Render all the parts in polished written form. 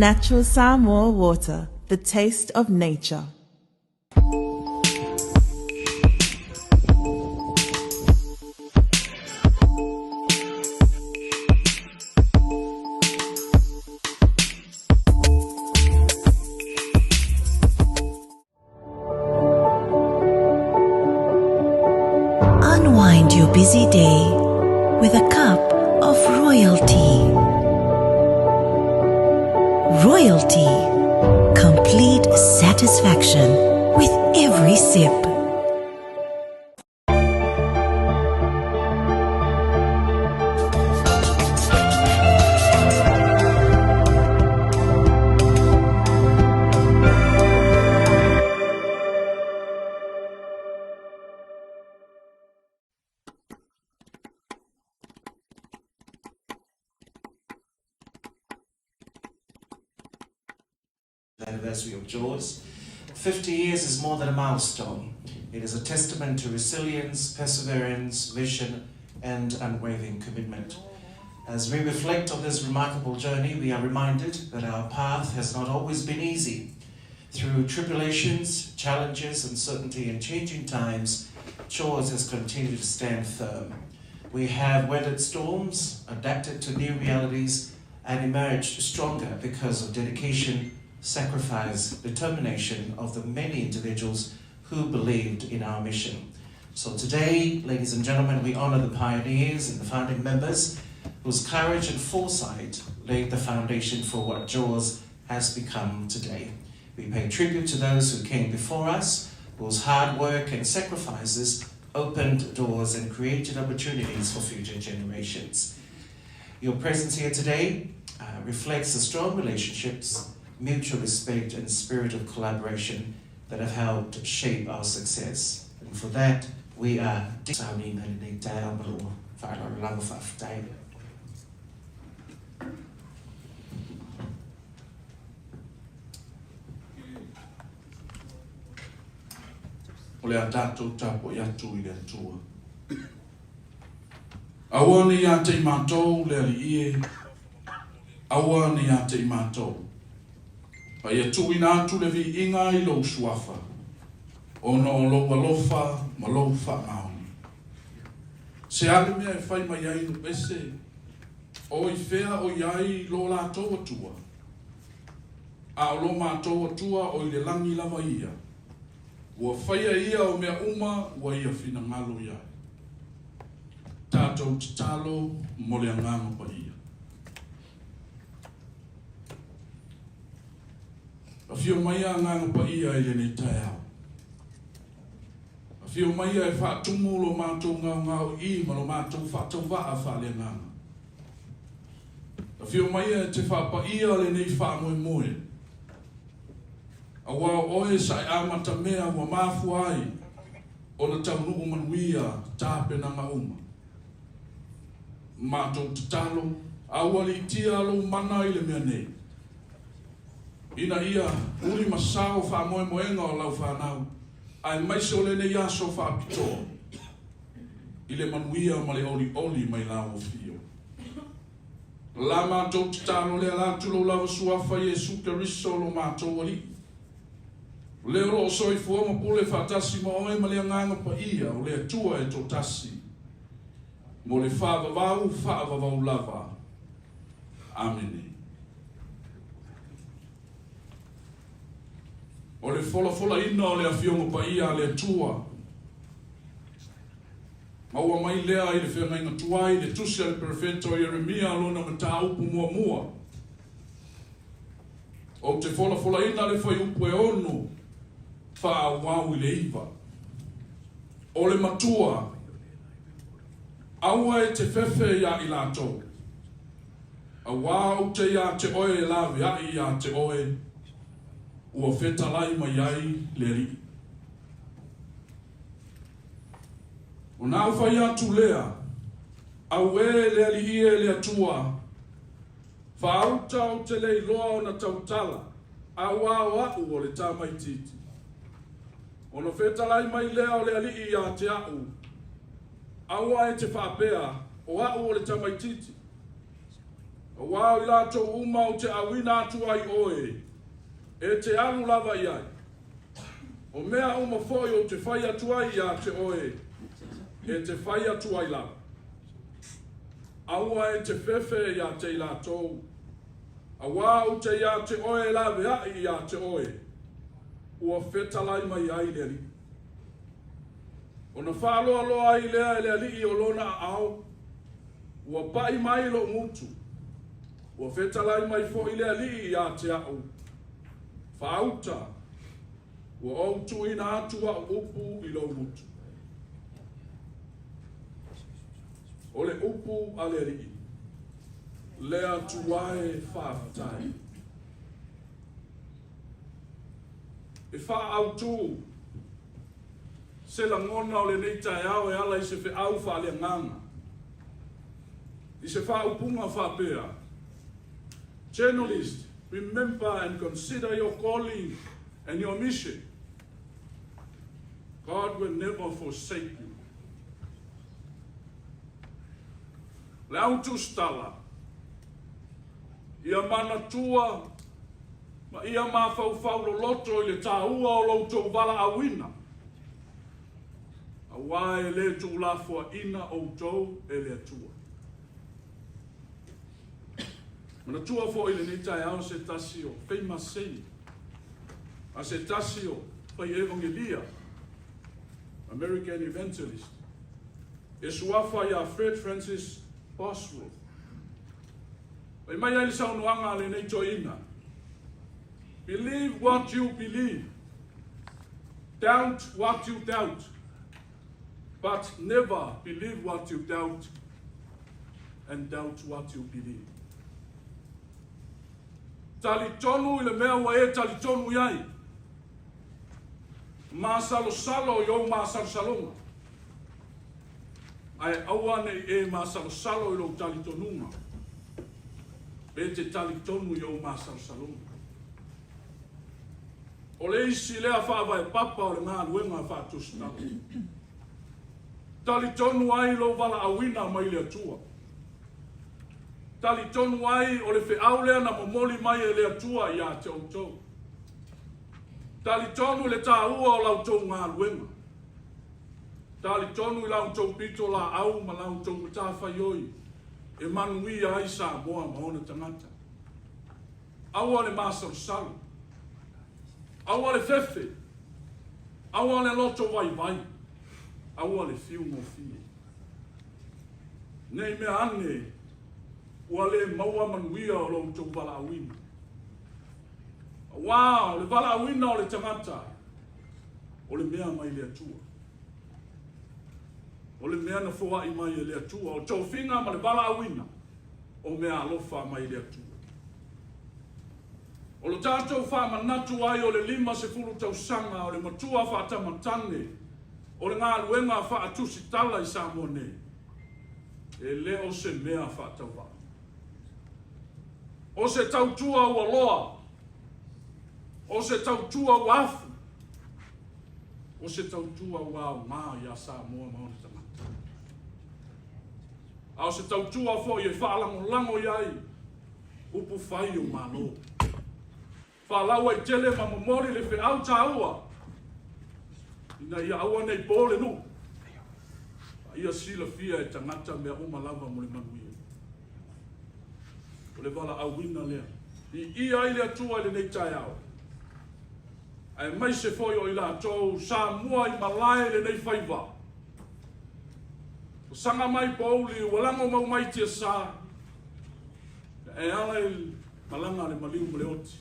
Natural Samoa water, the taste of nature. Unwind your busy day with a cup of royalty. Royalty, complete satisfaction with every sip. The anniversary of Jaws. 50 years is more than a milestone. It is a testament to resilience, perseverance, vision, and unwavering commitment. As we reflect on this remarkable journey, we are reminded that our path has not always been easy. Through tribulations, challenges, uncertainty, and changing times, Jaws has continued to stand firm. We have weathered storms, adapted to new realities, and emerged stronger because of dedication, sacrifice, determination of the many individuals who believed in our mission. So today, ladies and gentlemen, we honor the pioneers and the founding members whose courage and foresight laid the foundation for what Jaws has become today. We pay tribute to those who came before us, whose hard work and sacrifices opened doors and created opportunities for future generations. Your presence here today reflects the strong relationships, mutual respect, and spirit of collaboration that have helped shape our success. And for that, we are Taumeasina. O le a tātou tapo i atu i le atua. Aua ni a te i mātou le ali ie, aua ni a te i mātou. Pa ia tui nā tu le vi inga i lo suafa. O no lo walofa ma lo wha maoni. Se ale mea e whai mai ai no pese. O i whea o iai lo la toa tua. A o lo mātou atua o i le langi lava ia. Ua whaia ia o mea uma ua ia whina ngalo iai. Tātou te talo mo le anganga pa ia. A whio mai a nganga pa ia i le nei tai au. A whio mai a e whaatumu lo mātou ngau I ma lo mātou whaatau waa whaale nganga. A whio mai a te whaapa ia le nei wha moe moe. A wā oe sai amata mea wa mafu ai o na taunuu manuia tāpe na ngauma. Mātou te talo, a wali tia alo mana i le mea nei. Ina ia uri masao wha moe moenga o lau whanau, ai maise o le nei aso wha pitoa. I le manuia ma le oli oli mai lau o fio. La mātou te talo le alatulo lau suafa Jesu Keriso lo mātou wali. Leo ro soi fua ma pule fatasi ma oe ma le nganga pa ia o le atua e to tasi. Mo le whaavavau lava. Amene. O le fola ina o le awhionga pa ia le atua. Maua mai lea i le whenga inga tuai le tusia le perfeto Jeremia alona ma tā upu mua mua. O te fola ina le whai upu e ono. Wha wau I le iwa. O le matua, aua e te whewhe ia I lātou. A wau te ia te oe e lawe ai ia te oe, ua whetalai mai ai le ri. O nā whai atu lea, au e le ali ie le atua, wha auta o te lei loa o na tautala, a wau au o le tā mai titi. Ono whetalai mai lea o le alii a te au. Aua e te whapea o au o le tamaititi. Wao ila to uma o te awina atu ai oe. E te alu lava iai. O mea uma foi o te whai atu ai ia te oe. E te whai atu ai lava. Aua e te whewhe ia te ila tou. Awa o te ia te oe lave ai ia te oe. Ua whetalai mai ai le li. O na whaaloa loa ai lea e le ali o lona au. Ua pai mai lo mutu. Ua whetalai mai fo i le ali ia te au. Whaauta. Ua outu ina atua upu i lo mutu. O le upu a le ali. Lea tuae whaatai. E whaautu. Se la ngona o le nei tae au e ala i se whi au wha le nganga. I se wha upunga wha pēa. Journalist, remember and consider your calling and your mission. God will never forsake you. Le autu stala. Ia mana tua, ma ia ma fau lo loto i le tāua o loutou wala awina. A wae le tu lafua ina o tou e le atua. Mana tua fo i le nitai au se tasio, fei masei. A se tasio, fei evangelia, American evangelist. E suafa ia Fred Francis Bosworth. Fei mai ai le saunuanga le nei toina. Believe what you believe. Doubt what you doubt. But never believe what you doubt and doubt what you believe. Talitonu i le mea wa e talitonu iai. Masalo salo yo masalo salonga. Ai awane e masalo salo i lo talitonunga. E te talitonu yo masalo salonga. O le isi lea whaava e papa o le ngā luenga whaatusta. Talitonu ai lo wala awina mai le atua. Talitonu ai o le whiaulea na momoli mai e le atua i a te outou. Talitonu le tāua o lautou ngā luenga. Talitonu i lautou pito la au ma lautou matawhaioi. E manui ai sa moa maona tangata. Aua le masaro salu. Aua le fefe. Aua le loto vai vai. Aua le fiu mo fie. Nei mea ane, ua le maua manuia o loutou wala awina. Wow, le wala awina o le tangata. O le mea mai le atua. O le mea na fua i mai le atua. O tau finga ma le wala awina. O mea alofa mai le atua. O lo tātou wha manatu ai o le 5 tau sanga o le matua wha tamatane. O le ngā luenga wha atusi tala i Samoa. E leo se mea wha tauwa. O se tautua ua loa. O se tautua ua afu. O se tautua ua ngā ia Samoa maona tamata. A se tautua fo i e whaalango iai. Upu whai o malo. Whalaua i tele ma momori le whiau tāua. Ina ia aua nei pōle no. Ia sila fia e tangata mea umalava mo le manuia. O le wala awina lea. I ia i le atua i le nei tai au. Ai mai se foi o i la tau sa mua i malai le nei whaiva. O sanga mai pōli, walango mau mai tia sa. E ala i malanga le maliu mo le oti.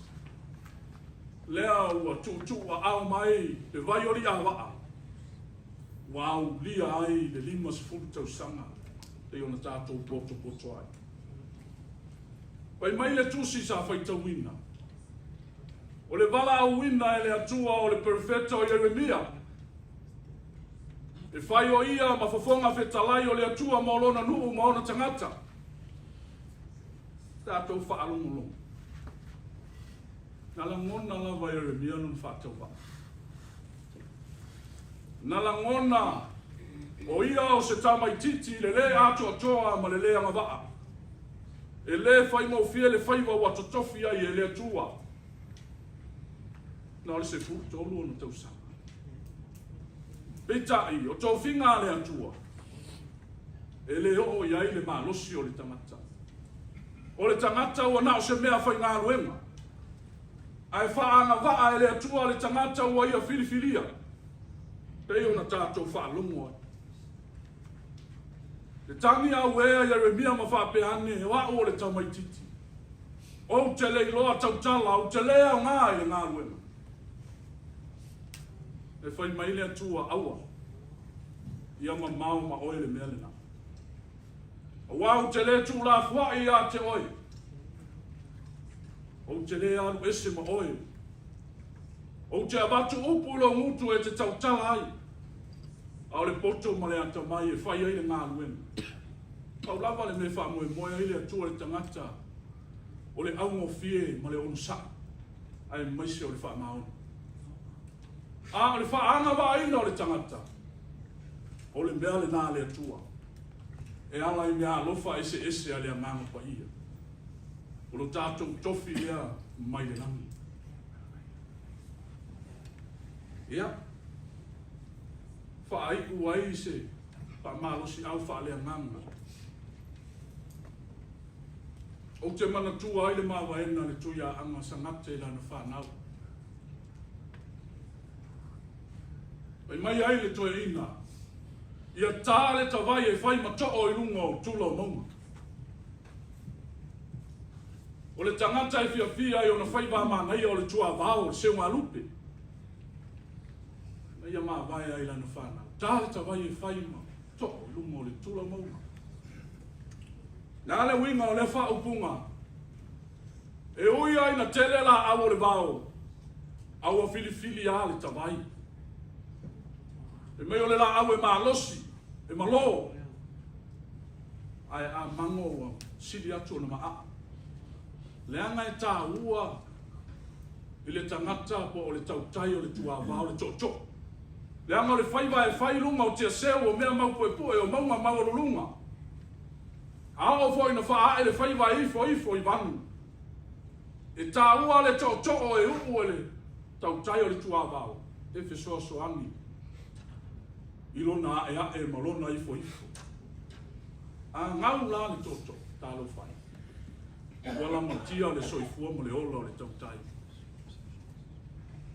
Lea ua tu a au mai le vai ori a waa. Wau lia ai le 5 tau sanga te ona tātou poto ai. Pai mai le tusi sa whai tauina. O le wala awina e le atua o le perfeta o Jeremia. E whai o ia ma whafonga whetalai o le atua maolona nuu maona tangata. Tātou whaalongolongo. Nala ngona lava Jeremia nun whātawa. Nala ngona o ia o se tamaititi le le ato atoa ma le le anga waa. E le fai mo fie le fai wa totofi ai e le atua. Na le se fu tolu no tau sa. Petai o tau finga le atua. E le o iai le malosi o le tangata. O le tangata ua na o se mea fai ngā ruenga. Ai whaanga waa e le atua le tangata ua ia filifilia. Pei o na tātou whaalungo ai. Le tangi au ea Jeremia ma whapeane e wa o le tamaititi. O te le iloa tautala, o te lea o ngā e le ngā ruenga. E whai mai le atua aua. Ia ma mau ma oe le mea le nā. O wau te le tū la fuai a te oe. O te le aru ese ma oe. O te abatu upu lo ngutu e te tautala ai. Au le poto ma le ata mai e whai ai le ngā ruenga. Kau lava le me wha moe moe ai le atua le tangata. O le au ngofie ma le onsa. Ai maise o le wha maona. A o le wha anga wa aina o le tangata. O le mea le nā le atua. E ala I mea alofa ese a le amanga pa ia. O lo tātou tofi lea mai le langi. Ia. Wha ai uai se pa malosi au wha le amanga. O te mana tua ai le mawa ena le tuia anga sangate la na whanau. Mai ai le toe ina. Ia tāle ta vai e whai mato'o I lunga o tula o maunga. O le tangata e fia I o na whai wā māngai o le tua vāo le seunga lupe. Mai a mā vai ai la na whanau. Tāle ta vai e whai mato'o I lunga o le tula o maunga. Nā le winga o le whaupunga. E ui ai na tele la au o le vāo. Au a filifili a le ta vai. E mei o le la au e malosi, e malo. Ai a mango wa siri atu na maa. Le anga e tā ua, I le tangata po o le tautai o le tuava o le tō. Le anga o le whaiva e whailunga o tia seo o mea mau poe o maunga mau o lunga. A o foi na wha e le whaiva ifo I vanu. E tā ua le tō o e upu e le tautai o le tuava o. E whesoa so ani. Ilona e malona ifo. A ngau la le toto, talo whai. Wala matia o le soifua mo le ola o le tautai.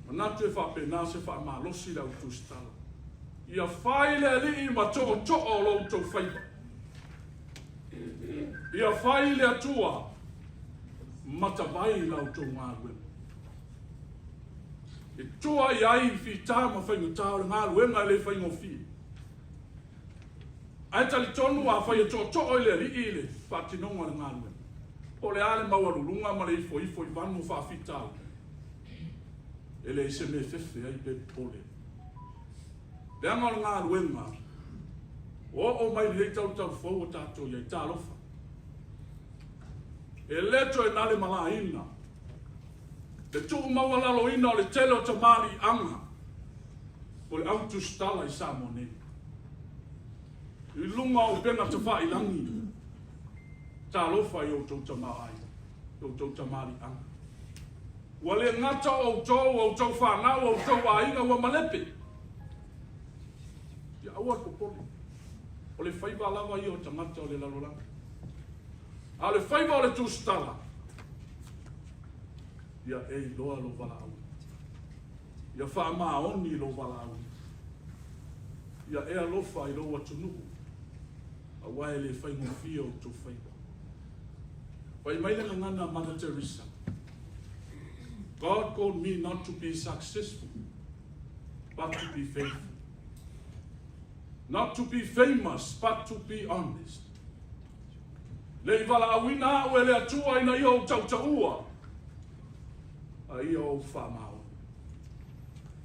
Manatu e whapena se wha malosi lau tūstala. Ia whai le alii ma tō o lo tō whaiva. Ia whai le atua matawai lau tō ngā ruenga. E tua I ai fi tā ma whaingo tā o le ngā ruenga le whaingo fi. Ai tali tonu a whai e tō o le alii le whatinonga le ngā ruenga. O le ale mawarulunga ma le ifo I vanu whawhitau. E le se me fefe ai pe pole. Le anga o ngā ruenga. O mai le tau fau o tātou iai tā lofa. E leto e nale mala ina. Le tuu maua lalo ina o le tele o tamari anga. O le autu stala I Samone. I lunga o pena te wha ilangi. Tā lofa I o tau tamai. O tau tamari anga. Wa le ngata o tau whanau o tau ainga wa malepe. Ia aua popoli. O le whaiva lawa I o tangata o le lalolanga. A le whaiva o le tūstala. Ia e loa lo wala au. Ia wha maoni lo wala au. Ia e alofa I loa tunuku. A wae le whaingo fia o tō whaiva. Wai mai le ngana Mother Teresa. God called me not to be successful, but to be faithful. Not to be famous, but to be honest. Le wala awina o le atua ina I o tautaua. A I o whamao.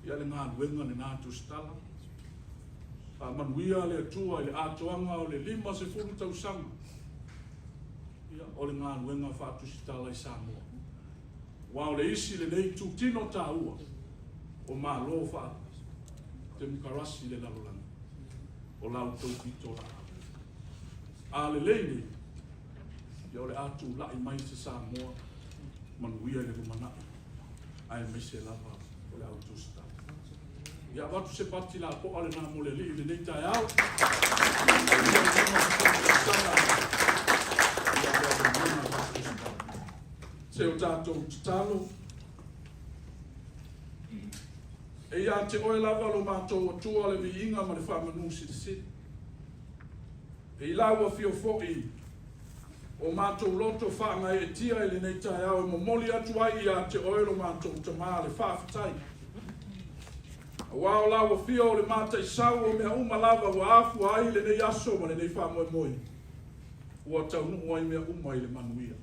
Ia le ngā ruenga le ngā tūstala. A manuia le atua le atoanga o le 5 tausanga. Ia o le ngā ruenga whātūstala I Samoa. Wa o le isi le nei tūtino tā ua. O mā lo wha. Te mukarasi le lalolanga. O lau tau pito la. A le leine. ia o le atu la'i mai te Samoa manuia i le lumana'i ae mai se lava o le autusta ia watu se pati la po ale na mole li le nei tai au se o tātou talo e ia te oe lava lo mātou atua le vi inga ma le whamanu si e i laua fio fo'i o mātou loto whaanga e tia e le nei tai au e momoli atu ai ia te oe lo mātou tamā le whawhatai Wao lawa fio le mata I sau o mea uma lava wa afu ai le nei aso ma le nei wha moe moe. Ua tau nuu ai mea uma I le manuia.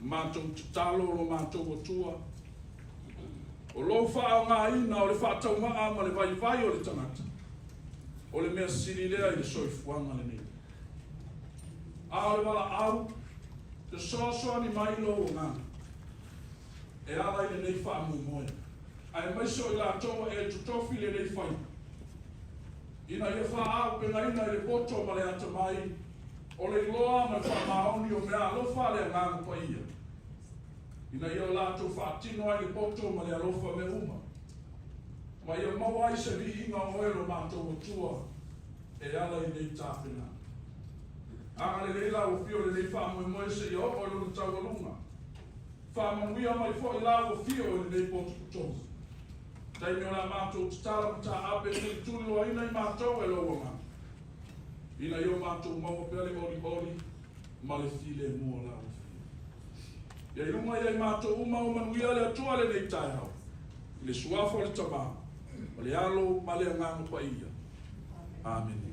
Mātou talo lo mātou o tua. O lo wha o ngā ina o le wha tau maa ma le vai vai o le tangata. O le mea siri lea I le soifuanga le nei. A o le wala au, te soasoa ni mai lo o ngā. E ala I le nei wha moe moe. Ai mai so I la toa e tutofi le nei whai. Ina ia wha au penga ina I le poto ma le ata mai. O le loa ma wha maoni o mea alofa le ngāngu pa ia. Ina ia la to wha tino ai le poto ma le alofa me uma. Ma ia mau ai se li inga o ero mātou o tua. E ala I nei tāwhina. Anga le leila o fio le nei wha moe moe se I o o le tau alunga. Wha manuia mai fo I la o fio le nei poto kutonga. Tai me la mātou tala mata ape ni tulu o ina I mātou e loa ngā. Ina I o mātou maua pele ori ma le file mua la o file. Ia I runga I mātou uma o manuia le atua le nei tai hau. I le suafo le tama. O le alo ma le ngāmu pa ia. Amen.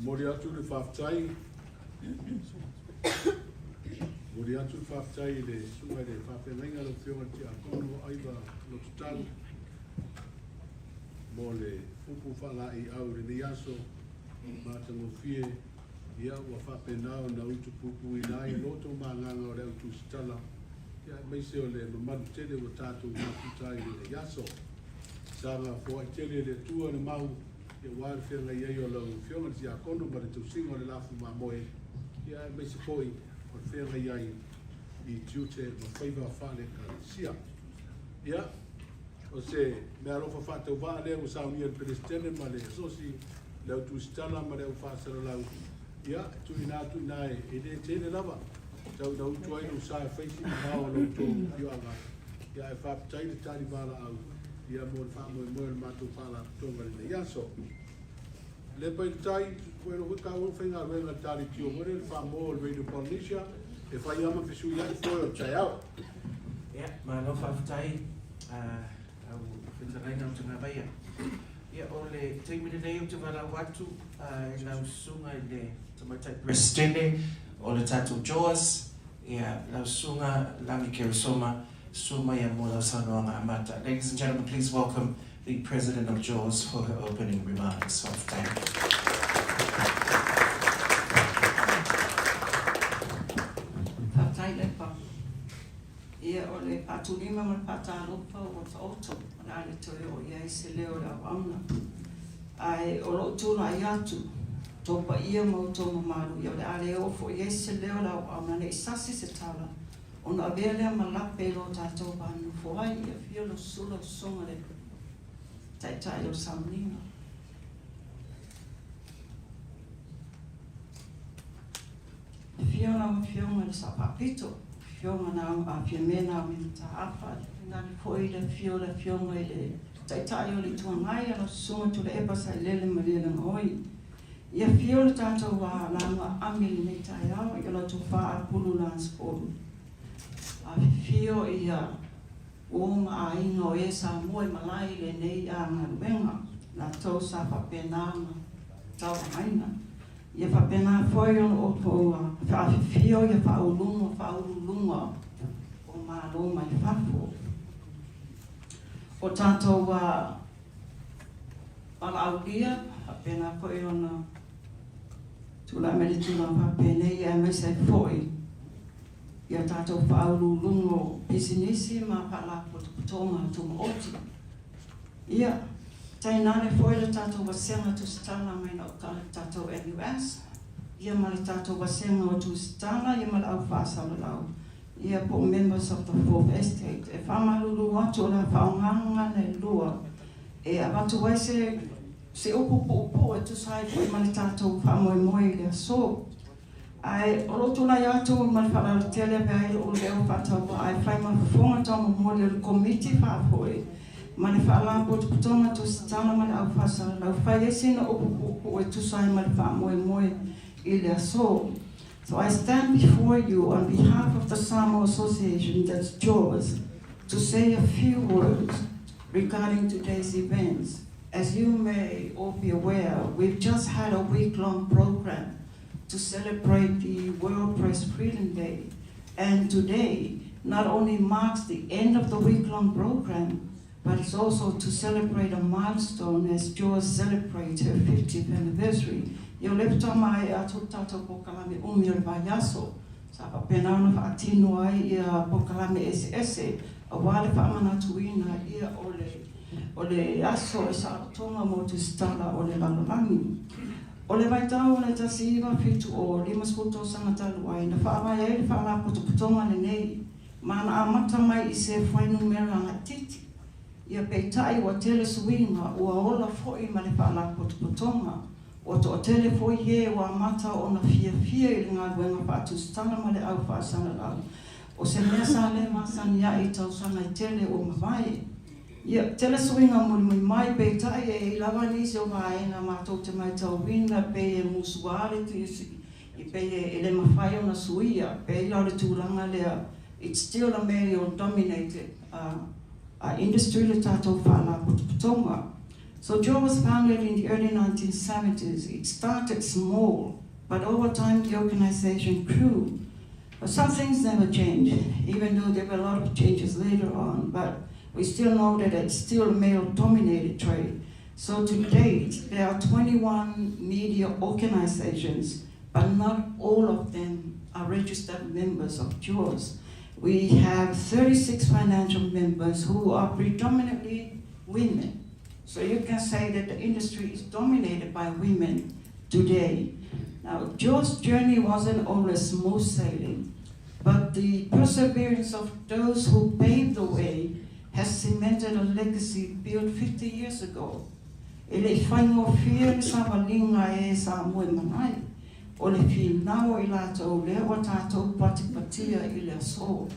Mori atu le whaftai. Mori atu le whaftai le sunga le whawhenga lo whionga ti a kono aiva lo tutalu. Mo le upu whala I au le ni aso. Mātango fie. Ia ua whawhenao na utu pupu I nai loto mānganga o le utu stala. Ia meise o le mamadu tele o tātou mātutai le aso. Sanga fo I tele le tua le mau. Ia wāre whenga iei o lau whionga ti a kono ma le tausinga o le lafu mā moe. Ia mai se poi o le whenga iei I tiute ma whaiva whale ka sia. Ia, o se mea rofa whātau wā lea o saunia le pelestene ma le sosi leo tu stala ma leo whāsara lau. Ia, tui nātu nāe e le tene lava. Tau na utu ai no sae whaisi ma hao lau tō pioanga. Ia e whāpatai le tāri wāla au. Ia mo le whāmoe moe le mātou whāla tonga le iaso. Le pai tai, koe no wika ua whainga ruenga tāri tio more, le whāmoe le Radio Polynesia, e whai ama whisu iai koe o tai au. Ia, ma no whawhatai, au whitareina o tanga waia. Ia, o le teimine nei o te wala watu, e lau sunga I le tamaitai Prestene, o le tātou Jaws, ia, lau sunga Lami Kerisoma, Sumaya Mola Sanoanga Amata. Ladies and gentlemen, please welcome the President of Jaws for her opening remarks. Ia o le patulima ma le patalupa o ta'oto na le toe o iai se leo la wauna. Ai o lo tūna I atu, topa ia mau tō mamaru ia o le ale o fo iai se leo la wauna ne isasi se tala. Ona avea ma lape lo tātou pānu fōai ia fio lo sula songa le taitai o samlina. Fiona ma fionga le sapapito, fionga na a fiamena o mina ta apa, nga le foi le fionga le taitai o le tuangai alo sunga tu le epa sai lele ma lele ngoi. Ia fio le tātou wa langa amili nei tai au, ia lo tu wha a pulu lans poru. A fio ia uma a ingo e sa moe malai le nei a ngaruenga na tau sa papena ma tau haina. Ia whapena foi o whaawhio, ia whaulunga o mālo mai whafo. O tātou alaulia, whapena foi o na tula mele tula whapene, ia mai sai foi. Ia tātou whaulungo pisinisi, ma pala putonga tuma oti. Ia, tai nane foi le tātou wasenga tu stana mai na o tātou NUS. Ia mali tātou wasenga o tu stana, ia mali au whāsala lau. Ia po members of the Fourth Estate. E whamalulu atu la whaonganga ne lua. E abatu wai se upo e tu sai po mali tātou whamoe le so. Ai orotu la atu mali whalala tele pe ai o leo whatau ai whai mafufonga tamu mo le committee whafoe. Mane whaala po putonga tu stana mane au whasara lau whai esina upo e tu sai mali whamoe i le so. So I stand before you on behalf of the Samoa Association, that's JAWS, to say a few words regarding today's events. As you may all be aware, we've just had a week-long program to celebrate the World Press Freedom Day. And today not only marks the end of the week-long program, but it's also to celebrate a milestone as JAWS celebrates her 50th anniversary. Yo lepta mai a tutato pokalame umir vayaso. Sapa penana fa atino ai ia pokalame SS. A wale fa amanatuina ia ole aso sa tonga mo tu stala ole lalalani. Ole vai tau ole tasiva fitu o lima skuto sangatalu ai na fa mai ai fa la putu putonga le nei. Mana amata mai I se fai numera na titi. Ia peitai wa tele suinga ua ola foi ma le fa la putu putonga. O to tele foi he wa mata ona fia I ngā wenga patu stana ma le au whaasana lau. O se mea sa le masani ia I tau sana I tele o mawai. Ia tele suinga muli mai peitai e lawa nisi o vaenga matou te mai tau wina pe e musuare tu I pe e le mawhai o na suia pe I lau le tūranga lea. It's still a male-dominated industry le tātou whaala putonga. So JAWS was founded in the early 1970s. It started small, but over time the organization grew. But some things never changed, even though there were a lot of changes later on, but we still know that it's still a male-dominated trade. So to date, there are 21 media organizations, but not all of them are registered members of JAWS. We have 36 financial members who are predominantly women. So you can say that the industry is dominated by women today. Now, JAWS' journey wasn't always smooth sailing, but the perseverance of those who paved the way has cemented a legacy built 50 years ago. Ele whaingo whia sa walinga e sa moe manai. O le whinao I lātou lea wa tātou patipatia I le so.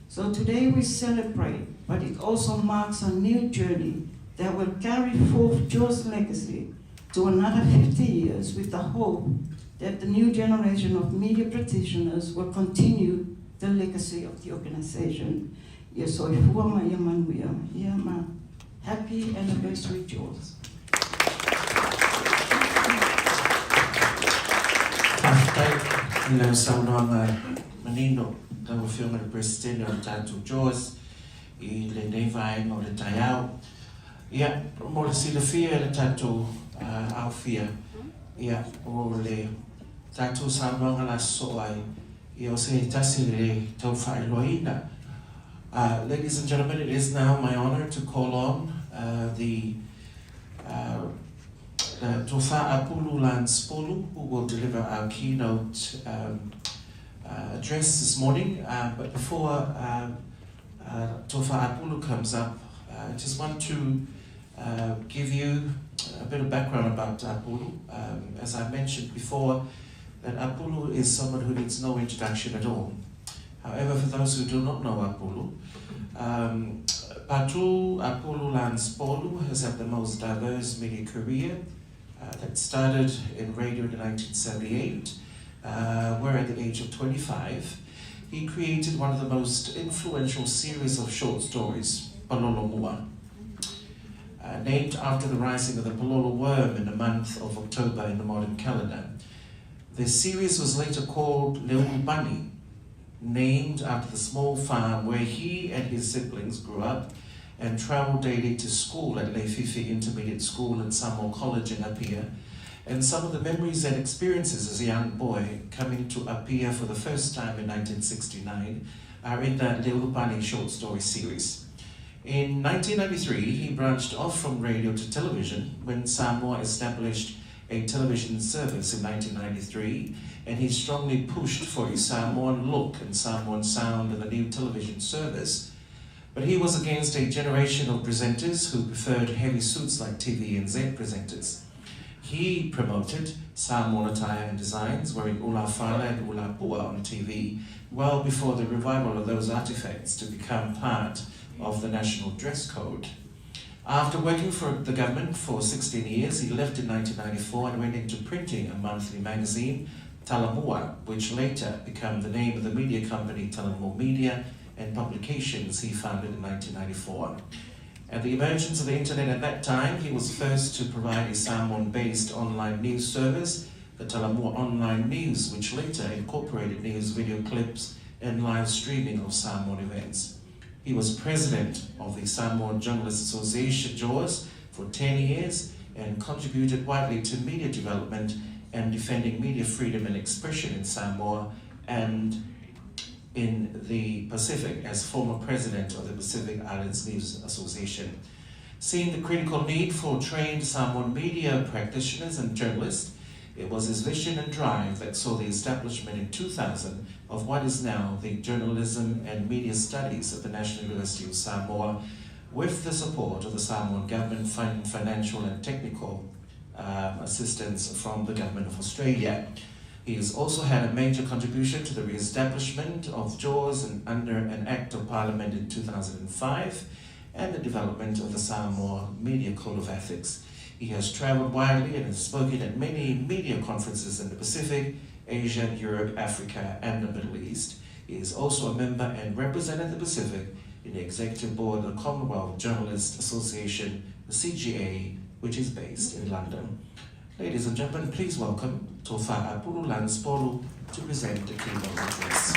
So today we celebrate, but it also marks a new journey that will carry forth JAWS' legacy to another 50 years with the hope that the new generation of media practitioners will continue the legacy of the organization. Yes, so happy anniversary, JAWS. Nau saunoanga manino tau whiunga le presidente o tātou JAWS I le nevaenga o le taiao. Ia, mo le silafia le tātou awhia. Ia, o le tātou saunoanga la so ai. Ia o se tasi le tau whailoina. Ladies and gentlemen, it is now my honor to call on the Tofa Apulu Lanspolu, who will deliver our keynote address this morning. But before Tofa Apulu comes up, I just want to give you a bit of background about Apulu. As I mentioned before, that Apulu is someone who needs no introduction at all. However, for those who do not know Apulu, Patu Apulu Lanspolu has had the most diverse media career that started in radio in 1978, where at the age of 25, he created one of the most influential series of short stories, Palolo Mua, named after the rising of the Palolo worm in the month of October in the modern calendar. The series was later called Leulubani, named after the small farm where he and his siblings grew up and traveled daily to school at Leififi Intermediate School and Samoa College in Apia, and some of the memories and experiences as a young boy coming to Apia for the first time in 1969 are in the Leulubani short story series. In 1993, he branched off from radio to television when Samoa established a television service in 1993, and he strongly pushed for a Samoan look and Samoan sound in the new television service. But he was against a generation of presenters who preferred heavy suits like TVNZ presenters. He promoted Samoan attire and designs, wearing ula fala and ula pua on TV, well before the revival of those artifacts to become part of the national dress code. After working for the government for 16 years, he left in 1994 and went into printing a monthly magazine, Talamua, which later became the name of the media company Talamua Media and Publications he founded in 1994. At the emergence of the internet at that time, he was first to provide a Samoan-based online news service, the Talamua Online News, which later incorporated news video clips and live streaming of Samoan events. He was president of the Samoan Journalists Association, JAWS, for 10 years and contributed widely to media development and defending media freedom and expression in Samoa and in the Pacific as former president of the Pacific Islands News Association. Seeing the critical need for trained Samoan media practitioners and journalists, it was his vision and drive that saw the establishment in 2000 of what is now the Journalism and Media Studies at the National University of Samoa, with the support of the Samoan government, financial and technical assistance from the Government of Australia. He has also had a major contribution to the re-establishment of JAWS and under an Act of Parliament in 2005 and the development of the Samoa Media Code of Ethics. He has traveled widely and has spoken at many media conferences in the Pacific, Asia, Europe, Africa, and the Middle East. He is also a member and represented the Pacific in the Executive Board of the Commonwealth Journalists Association, the CGA, which is based in London. Ladies and gentlemen, please welcome Tofa'a Pululanspolu to present the keynote address.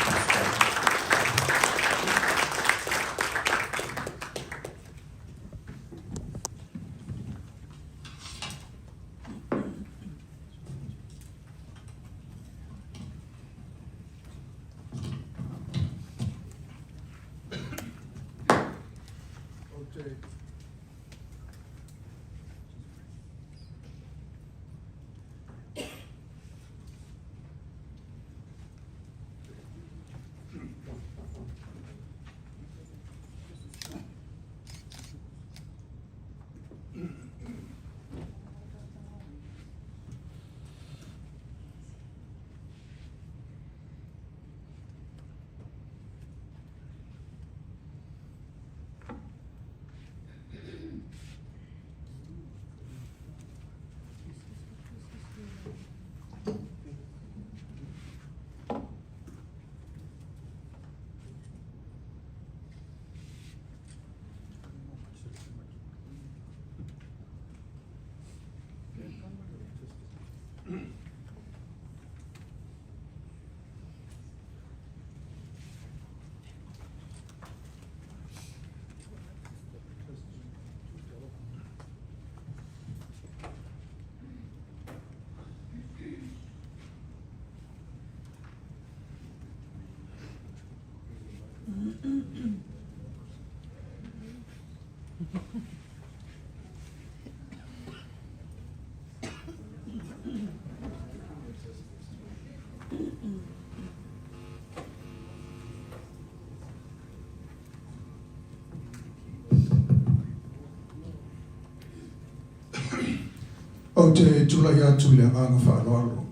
O te tula ia tu le anga whaaloalo.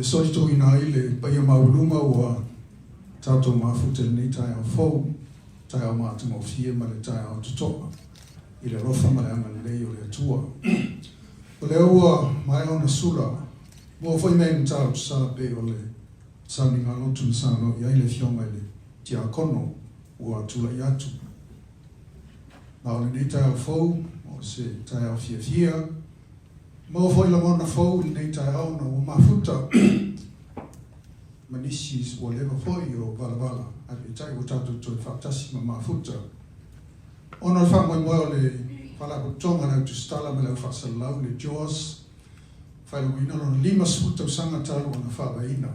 Soi to ina i le paia maulunga ua tātou mawhute ni tai au fau, tai au mātu mo fie ma le tai au tutoa, i le rofa ma le anga lei o le atua. O le ua mai ona sura, mua whai mei ni tāu sa pe o le sani ngā lotu ni sano i aile fionga i le tia kono ua tula i atu. Nā o le ni tai au fau, o se tai au fia fia, Mo foi la mona fo nei tai au no mafuta. Manisis o leva foi o vala. A tai o tatu to fatasi mafuta. Ona fa mo le fala ko tonga na tu stala me le fa salau le Jaws. Fa lo ina no lima sputa sanga talo na fa baina.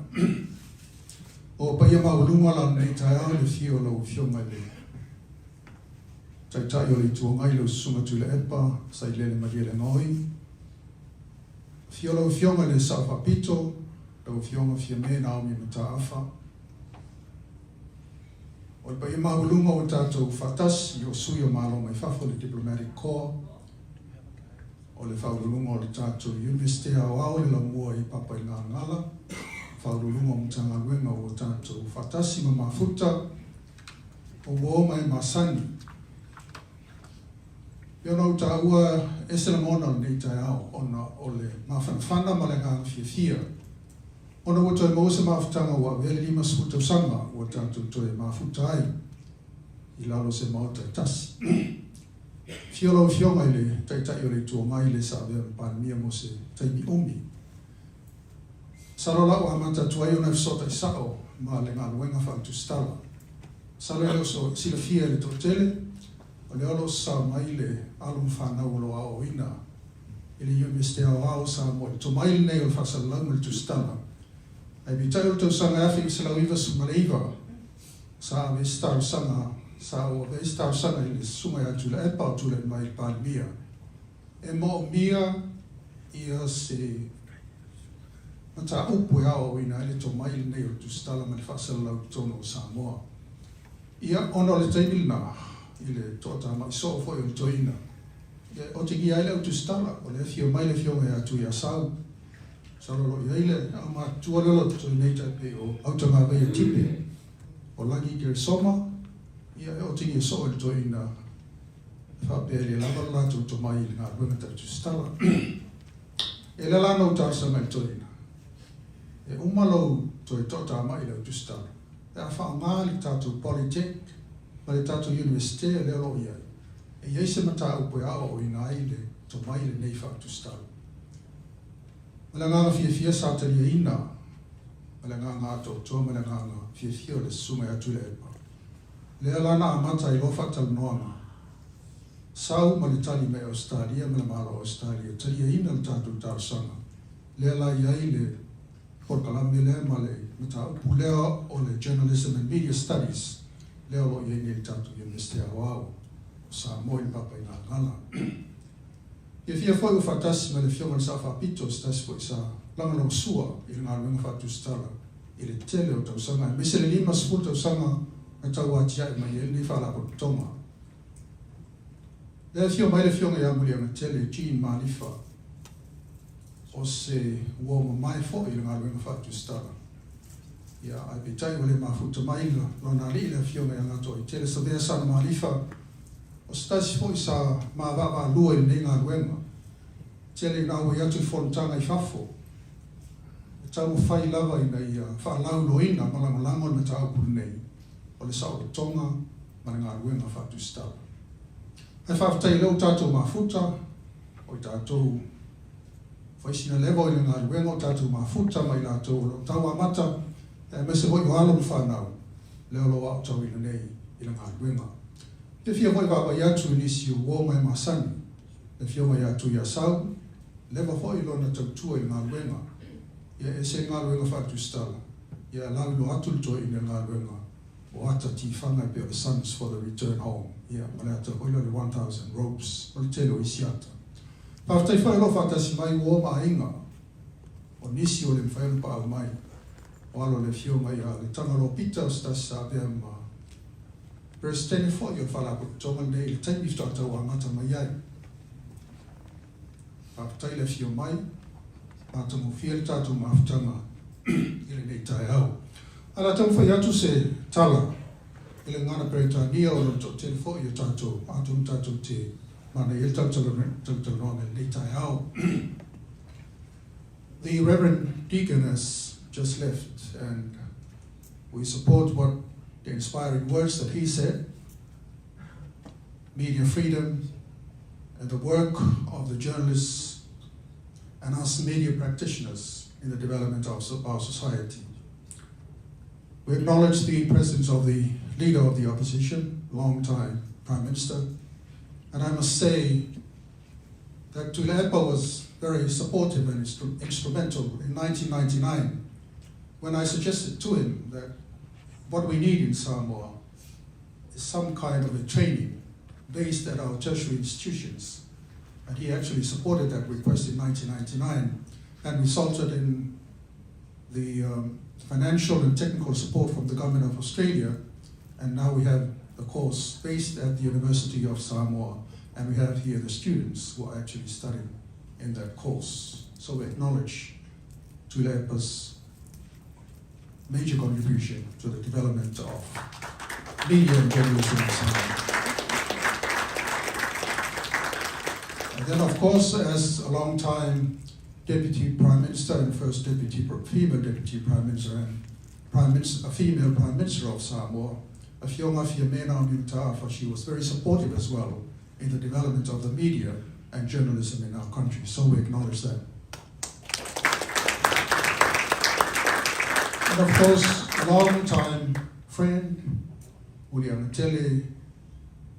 O pa ia maulunga la nei tai au le fio lo fio mai le. Tai o le tuangai lo sunga tu le epa, sai le maria le ngoi. Fio lo fio mai le sa papito, lo fio ma fia me na mi mata afa. O pa ia maulunga o tato fatas yo suyo malo mai fafo le diplomatic corps. O le faulunga o le tato university au le la mua I papa I ngala. Faulunga o mtanga wenga o tato fatasi ma mafuta. O wo mai masani. Yo no ta ua ese la mona nei tai au ona ole mawhanawhana ma le ngā fia. Ona o toi mose mawhatanga ua vele lima sputa sanga ua tātou toi mawhuta ai I lalo se mauta tasi. Fiolo fionga I le tai o le tua mai le sa vea panmia mo se taimi omi. Saro lau amata tuai o na fisota I sao ma le ngā luenga whautu stala. Salo eo so sila fia le totele o le alo sa mai le alum whanau lo ao ina. Ili university ao sa mo le to mai nei o whasalau le tu stala. Ai bitai o tau sanga awhi se lau iwa sumaleiva. Sa ave stau sanga, sa o ave stau sanga I le sunga atu le epa o tu le mai palmia. E mo mia ia se mata upu ao ina ele to mai nei o tu stala ma le whasalau tono o Samoa. Ia ono le taimilna. Ile tota mai so foi o toina. O te gia ele o tu stala, o le fio mai le fio mai atu ia sau. Salo lo ia ile, a ma tua lelo to nei pe o automa vai tipe. O lagi ke soma, ia o te gia so o toina. Fa pe le lava la to mai le nga ruenga tu stala. E le la no ta sa mai toina. E umalo to tota mai le tu stala. E a fa ngali tatu politik. Ma le tato universite le alo ia. E iei se mata upo ao o ina ai le to mai le nei whaktu stau. Ma le nganga fia sa talia ina. Ma le nganga ato to ma le nganga fia o le sunga atu le epa. Le alana amata I lofa tal noanga. Sau ma le tali me Australia ma le maro Australia. Talia ina le tato tau sanga. Le ala iai le porkalame le ma le mata upu lea o le Journalism and Media Studies. Leo lo ye ni tatu university ao sa mo I papa I ngala. Ye fia foi o fatasi ma le fio ma sa fa pito stas foi sa langa no sua I ngala wenga fatu stala. I le tele o tau sanga me se le lima sputa sanga na tau atia ma ye ni fa la ko toma. Le fio mai le fio ya muli ma tele Jean Malifa. O se wo mai fo I ngala wenga fatu stala. Ia ai bitai o le mafuta maila lo na li le fio me anga toi tele sa vea sa malifa o stasi foi sa ma va lua I nenga luenga tele na o yatu fontanga I fafo tau fai lava ina ia fa lau loina malangolango me tau pulnei o le sao tonga ma nga luenga fa tu sta ai fa tai lo tato mafuta o tato foi sina levo I nga luenga o tato mafuta mai la to lo tau amata me se voi walo mfanau leo lo wa tau ina nei ila ngā luenga. Te fia voi wawa iatu inisi o wo mai masani. Te fia mai atu ia sau. Lewa hoi lo na tautua I ngā luenga. Ia e se ngā luenga whatu stala. Ia lau lo atu to ina ngā luenga. O ata ti whangai pe o the Sons for the Return Home. Ia male ata hoi lo le 1,000 ropes. O le telo isi ata. Pawtai whai lo whatasi mai o ma inga. O nisi o le mwhailu pa au mai. O alo le fio mai a le tangaro pita o stas sa bea ma. Verse 10 yo whala ko tonga nei le taimi whata o amata mai ai. Whakatai le fio mai, mata mo fia le tātou mawhtanga I le nei tai au. Ala tau whai atu se tala, I le ngana Bretania o lo to telefo yo tātou, atum tātou te mana I le tātou nonga nei tai au. The Reverend Deacon has just left and we support what the inspiring words that he said. Media freedom and the work of the journalists and us media practitioners in the development of our society. We acknowledge the presence of the leader of the opposition, long-time Prime Minister, and I must say that Tuilaepa was very supportive and instrumental in 1999 when I suggested to him that what we need in Samoa is some kind of a training based at our tertiary institutions. And he actually supported that request in 1999 and resulted in the financial and technical support from the government of Australia. And now we have a course based at the University of Samoa, and we have here the students who are actually studying in that course. So we acknowledge Tuilaepa's major contribution to the development of media and journalism in Samoa. And then, of course, as a long-time Deputy Prime Minister and first female Deputy Prime Minister and a female Prime Minister of Samoa, Afionga Fiamena Mintaafa, she was very supportive as well in the development of the media and journalism in our country. So we acknowledge that. And of course, a long-time friend, Uliangatele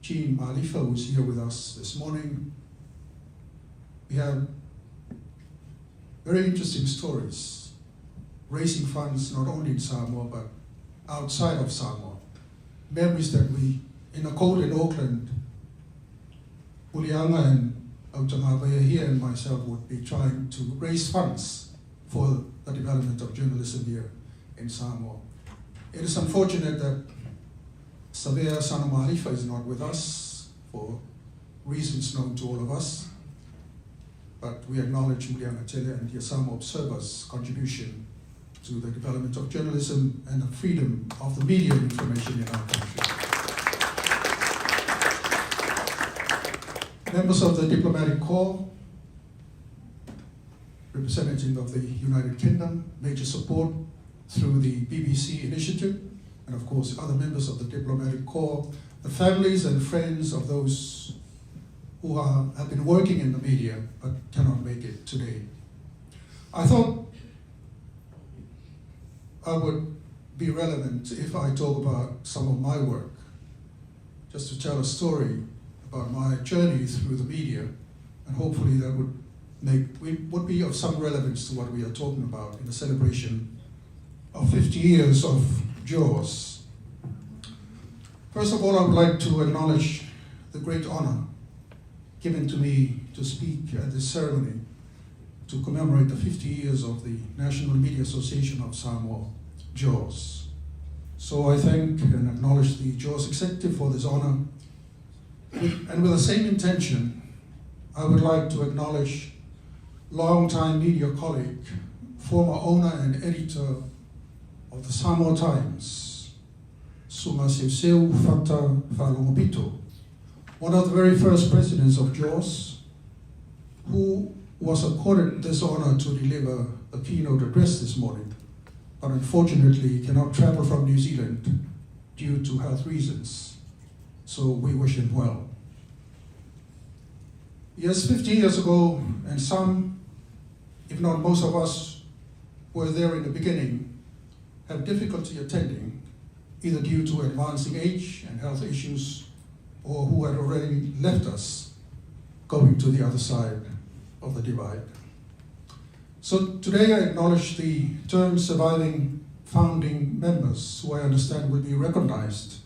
Jean Malifa, who is here with us this morning. We have very interesting stories, raising funds not only in Samoa, but outside of Samoa. Memories that we, in a court in Auckland, Ulianga and Autangawea here and myself would be trying to raise funds for the development of journalism here in Samoa. It is unfortunate that Savea Sanomalifa is not with us for reasons known to all of us, but we acknowledge Ulianga Tele and the Samoa Observer's contribution to the development of journalism and the freedom of the media and information in our country. Members of the Diplomatic Corps, representative of the United Kingdom, major support through the BBC initiative, and of course other members of the Diplomatic Corps, the families and friends of those who have been working in the media but cannot make it today. I thought I would be relevant if I talk about some of my work, just to tell a story about my journey through the media, and hopefully that would be of some relevance to what we are talking about in the celebration of 50 years of JAWS. First of all, I would like to acknowledge the great honor given to me to speak at this ceremony to commemorate the 50 years of the National Media Association of Samoa, JAWS. So I thank and acknowledge the JAWS executive for this honor. And with the same intention, I would like to acknowledge longtime media colleague, former owner and editor of the Samoa Times, Suma Seuseu Fata Falongopito, one of the very first presidents of JAWS, who was accorded this honor to deliver a keynote address this morning, but unfortunately cannot travel from New Zealand due to health reasons. So we wish him well. Yes, 50 years ago, and some, if not most of us, were there in the beginning, have difficulty attending, either due to advancing age and health issues, or who had already left us, going to the other side of the divide. So today I acknowledge the term surviving founding members, who I understand will be recognized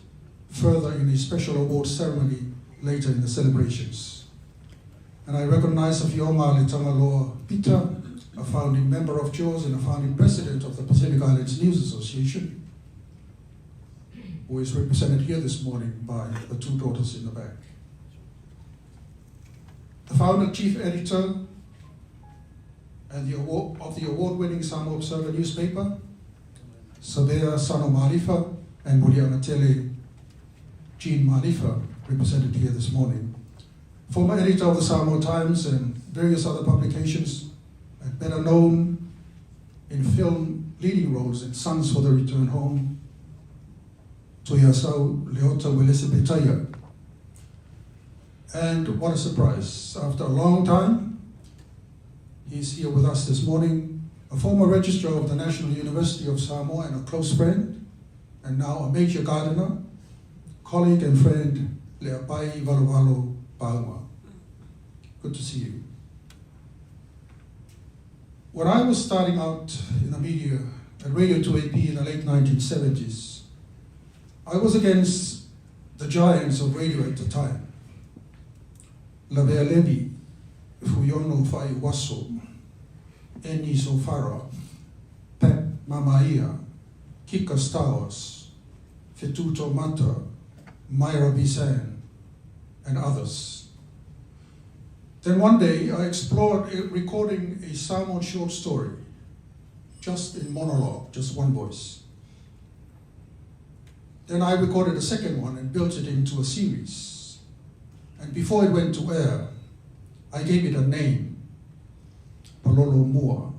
further in a special award ceremony later in the celebrations. And I recognize Afionga Letangaloa Peter, a founding member of JAWS and a founding president of the Pacific Islands News Association, who is represented here this morning by the two daughters in the back. The founder, chief editor, and the award-winning Samoa Observer newspaper, Savea Sanomalifa and Muliangatele Jean Malifa, represented here this morning. Former editor of the Samoa Times and various other publications, and better known in film leading roles in Sons for the Return Home, Toyasau Leota Welesebetaya. And what a surprise, after a long time, He's here with us this morning, a former registrar of the National University of Samoa and a close friend, and now a major gardener, colleague and friend, Leapai Valovalo Pauma. Good to see you. When I was starting out in the media at Radio 2AP in the late 1970s, I was against the giants of radio at the time. Lavea Levi, Fuyono Fai Waso, Eni Sofara, Pep Mamaia, Kika Stowers, Fetuto Mata, Myra Bisan, and others. Then one day I explored recording a Samoan short story, just in monologue, just one voice. Then I recorded a second one and built it into a series. And before it went to air, I gave it a name, Palolo Mua,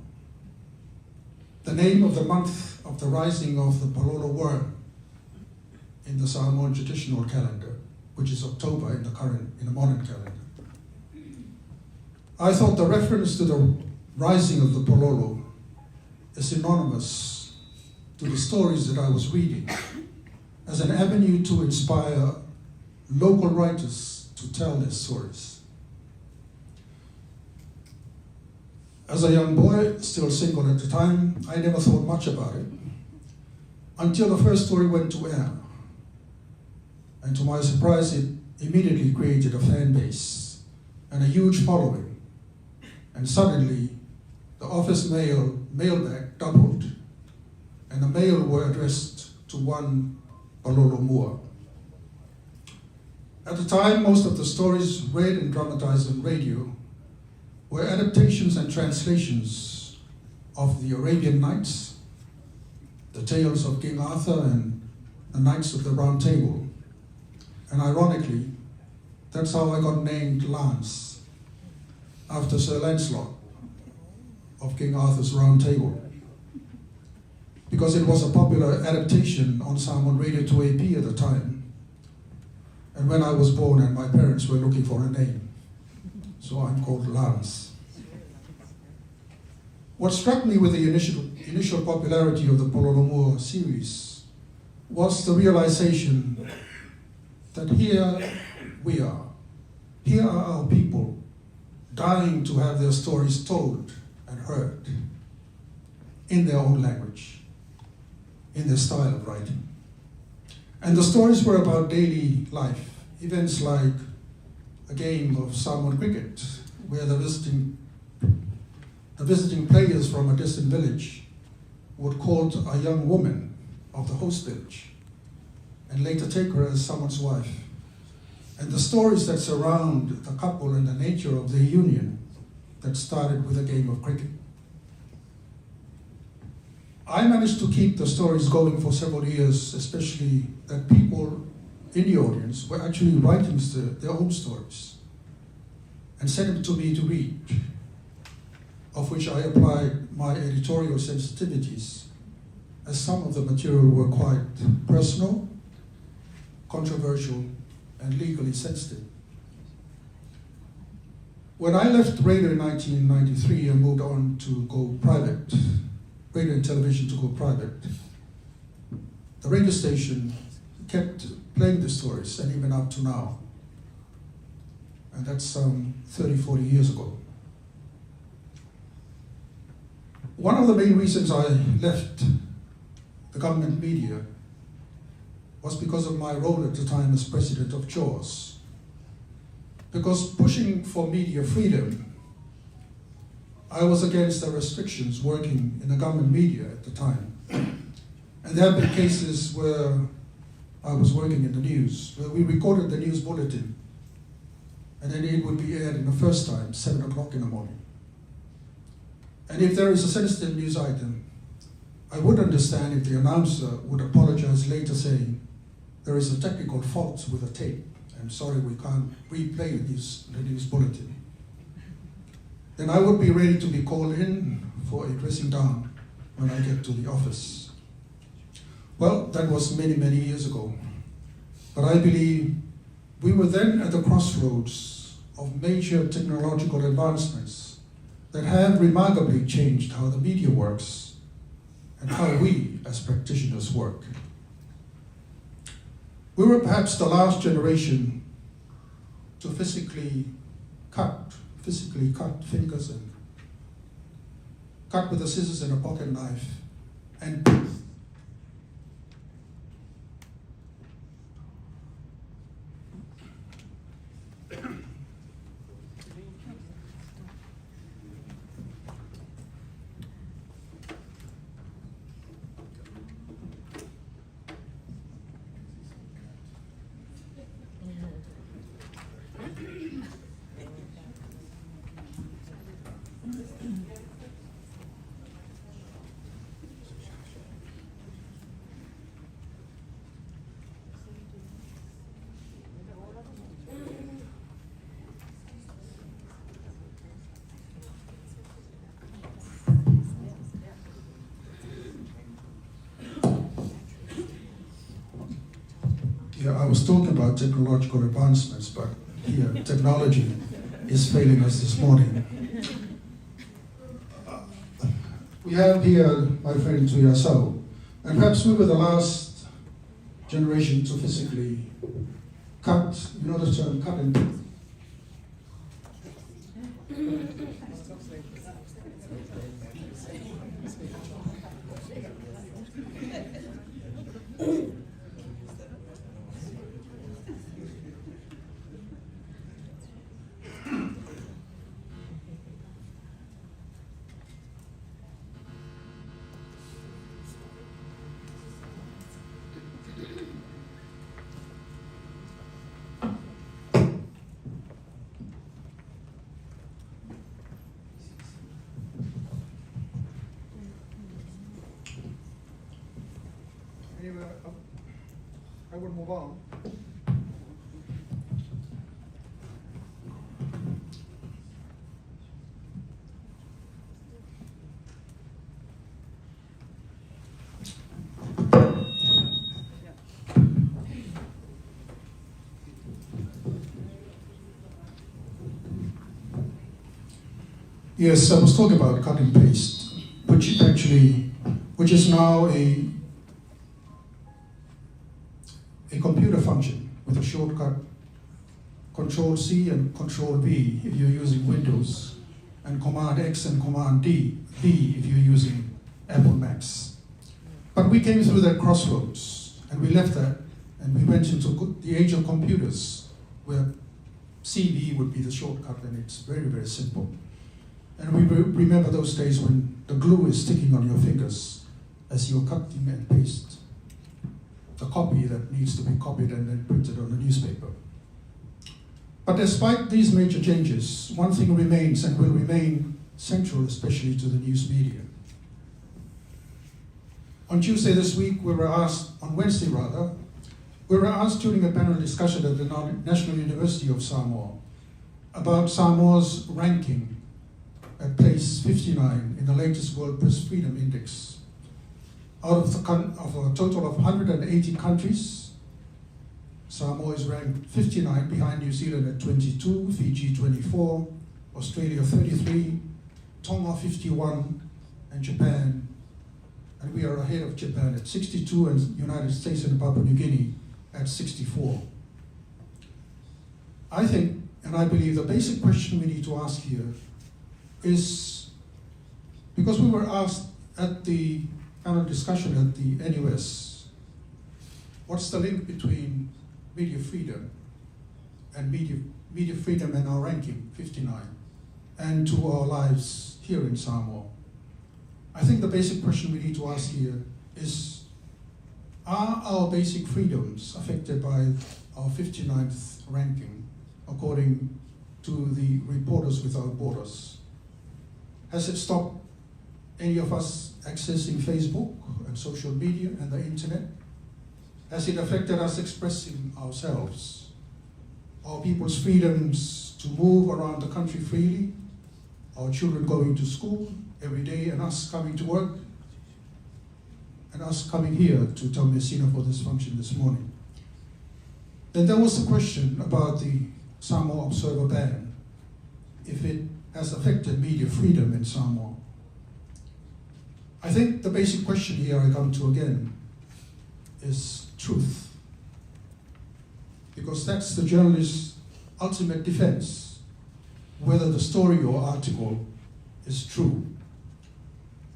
the name of the month of the rising of the Palolo worm in the Samoan traditional calendar, which is October in the modern calendar. I thought the reference to the rising of the Palolo is synonymous to the stories that I was reading as an avenue to inspire local writers to tell their stories. As a young boy, still single at the time, I never thought much about it until the first story went to air. And to my surprise, it immediately created a fan base and a huge following. And suddenly, the office mailbag doubled, and the mail were addressed to one Palolo Mua. At the time, most of the stories read and dramatized on radio were adaptations and translations of the Arabian Nights, the tales of King Arthur and the Knights of the Round Table. And ironically, that's how I got named Lance, after Sir Lancelot of King Arthur's Round Table, because it was a popular adaptation on Samoan Radio 2AP at the time. And when I was born and my parents were looking for a name, so I'm called Lance. What struck me with the initial popularity of the Palolo Mua series was the realization that here we are. Here are our people dying to have their stories told and heard in their own language, in their style of writing. And the stories were about daily life, events like a game of Samoan cricket, where the visiting players from a distant village would court a young woman of the host village and later take her as someone's wife. And the stories that surround the couple and the nature of their union that started with a game of cricket. I managed to keep the stories going for several years, especially that people in the audience were actually writing their own stories and sent them to me to read, of which I applied my editorial sensitivities, as some of the material were quite personal, controversial, and legally sensitive. When I left radio in 1993 and moved on to go private, radio and television to go private, the radio station kept playing the stories, and even up to now. And that's 30, 40 years ago. One of the main reasons I left the government media was because of my role at the time as president of JAWS. Because pushing for media freedom, I was against the restrictions working in the government media at the time. And there have been cases where I was working in the news, where we recorded the news bulletin, and then it would be aired in the first time, 7 o'clock in the morning. And if there is a sensitive news item, I would understand if the announcer would apologize later saying, there is a technical fault with the tape. I'm sorry, we can't replay the news bulletin. Then I would be ready to be called in for a dressing down when I get to the office. Well, that was many, many years ago. But I believe we were then at the crossroads of major technological advancements that have remarkably changed how the media works and how we as practitioners work. We were perhaps the last generation to physically cut fingers and cut with a scissors and a pocket knife and breathe. Yeah, I was talking about technological advancements, but here, technology is failing us this morning. We have here my friend Taumeasina, and perhaps we were the last generation to physically cut, you know the term cut and breathe. Anyway, I will move on. Yes, I was talking about cut and paste, which is now a computer function with a shortcut Control-C and Control-V if you're using Windows, and Command-X and Command-V if you're using Apple Macs. But we came through that crossroads, and we left that, and we went into the age of computers, where CV would be the shortcut, and it's very, very simple. And we remember those days when the glue is sticking on your fingers as you're cutting and paste the copy that needs to be copied and then printed on the newspaper. But despite these major changes, one thing remains and will remain central, especially to the news media. On Wednesday we were asked during a panel discussion at the National University of Samoa about Samoa's ranking at place 59 in the latest World Press Freedom Index. Out of a total of 180 countries, Samoa is ranked 59, behind New Zealand at 22, Fiji 24, Australia 33, Tonga 51, and Japan. And we are ahead of Japan at 62, and United States and Papua New Guinea at 64. I think, and I believe the basic question we need to ask here is, because we were asked at the panel discussion at the NUS, what's the link between media freedom and media freedom and our ranking, 59, and to our lives here in Samoa? I think the basic question we need to ask here is, are our basic freedoms affected by our 59th ranking, according to the Reporters Without Borders? Has it stopped any of us accessing Facebook and social media and the internet? Has it affected us expressing ourselves? Our people's freedoms to move around the country freely? Our children going to school every day and us coming to work? And us coming here to Taumeasina for this function this morning? Then there was the question about the Samoa Observer ban. If it has affected media freedom in Samoa. I think the basic question here I come to again is truth. Because that's the journalist's ultimate defense, whether the story or article is true.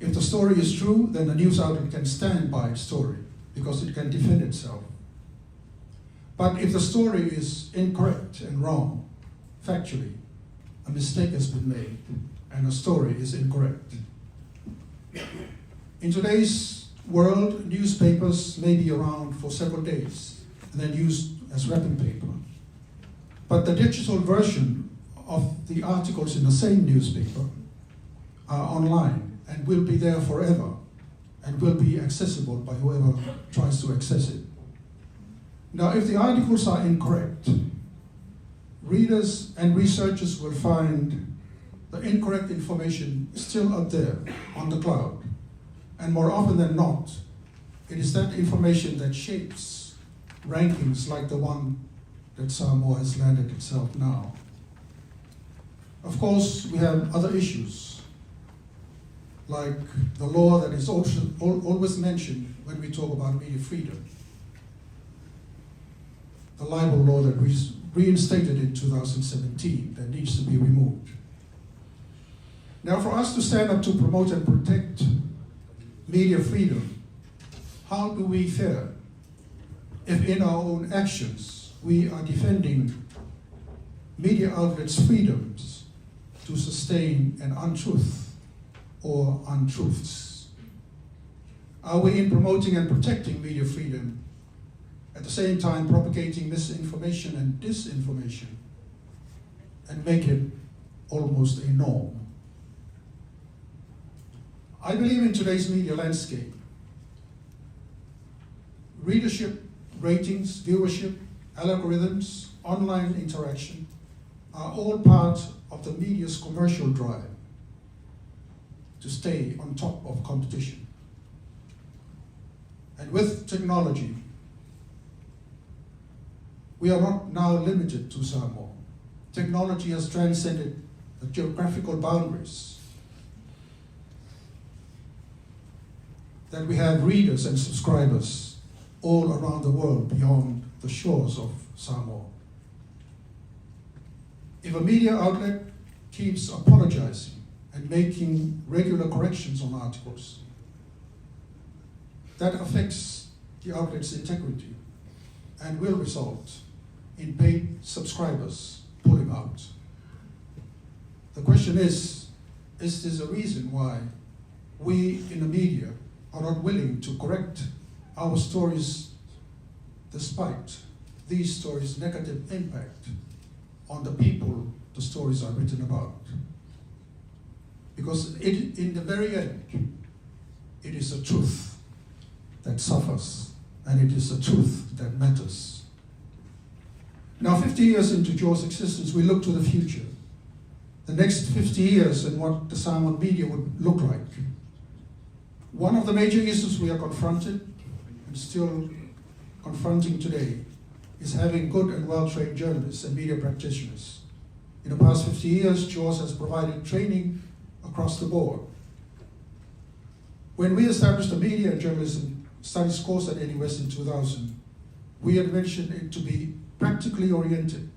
If the story is true, then the news outlet can stand by its story because it can defend itself. But if the story is incorrect and wrong, factually, a mistake has been made and the story is incorrect. In today's world, newspapers may be around for several days and then used as wrapping paper. But the digital version of the articles in the same newspaper are online and will be there forever and will be accessible by whoever tries to access it. Now, if the articles are incorrect, readers and researchers will find the incorrect information still up there on the cloud. And more often than not, it is that information that shapes rankings like the one that Samoa has landed itself now. Of course, we have other issues, like the law that is also always mentioned when we talk about media freedom. The libel law that was reinstated in 2017 that needs to be removed. Now, for us to stand up to promote and protect media freedom, how do we fare if in our own actions we are defending media outlets' freedoms to sustain an untruth or untruths? Are we in promoting and protecting media freedom at the same time propagating misinformation and disinformation and make it almost a norm? I believe in today's media landscape, readership, ratings, viewership, algorithms, online interaction are all part of the media's commercial drive to stay on top of competition. And with technology, we are not now limited to Samoa. Technology has transcended the geographical boundaries. That we have readers and subscribers all around the world beyond the shores of Samoa. If a media outlet keeps apologizing and making regular corrections on articles, that affects the outlet's integrity and will result in paid subscribers pulling out. The question is this a reason why we in the media are not willing to correct our stories despite these stories' negative impact on the people the stories are written about? Because in the very end, it is the truth that suffers, and it is the truth that matters. Now, 50 years into JAW's existence, we look to the future. The next 50 years and what the Samoan media would look like. One of the major issues we are confronted, and still confronting today, is having good and well-trained journalists and media practitioners. In the past 50 years, JAWS has provided training across the board. When we established a media and journalism studies course at NUS in 2000, we had mentioned it to be practically oriented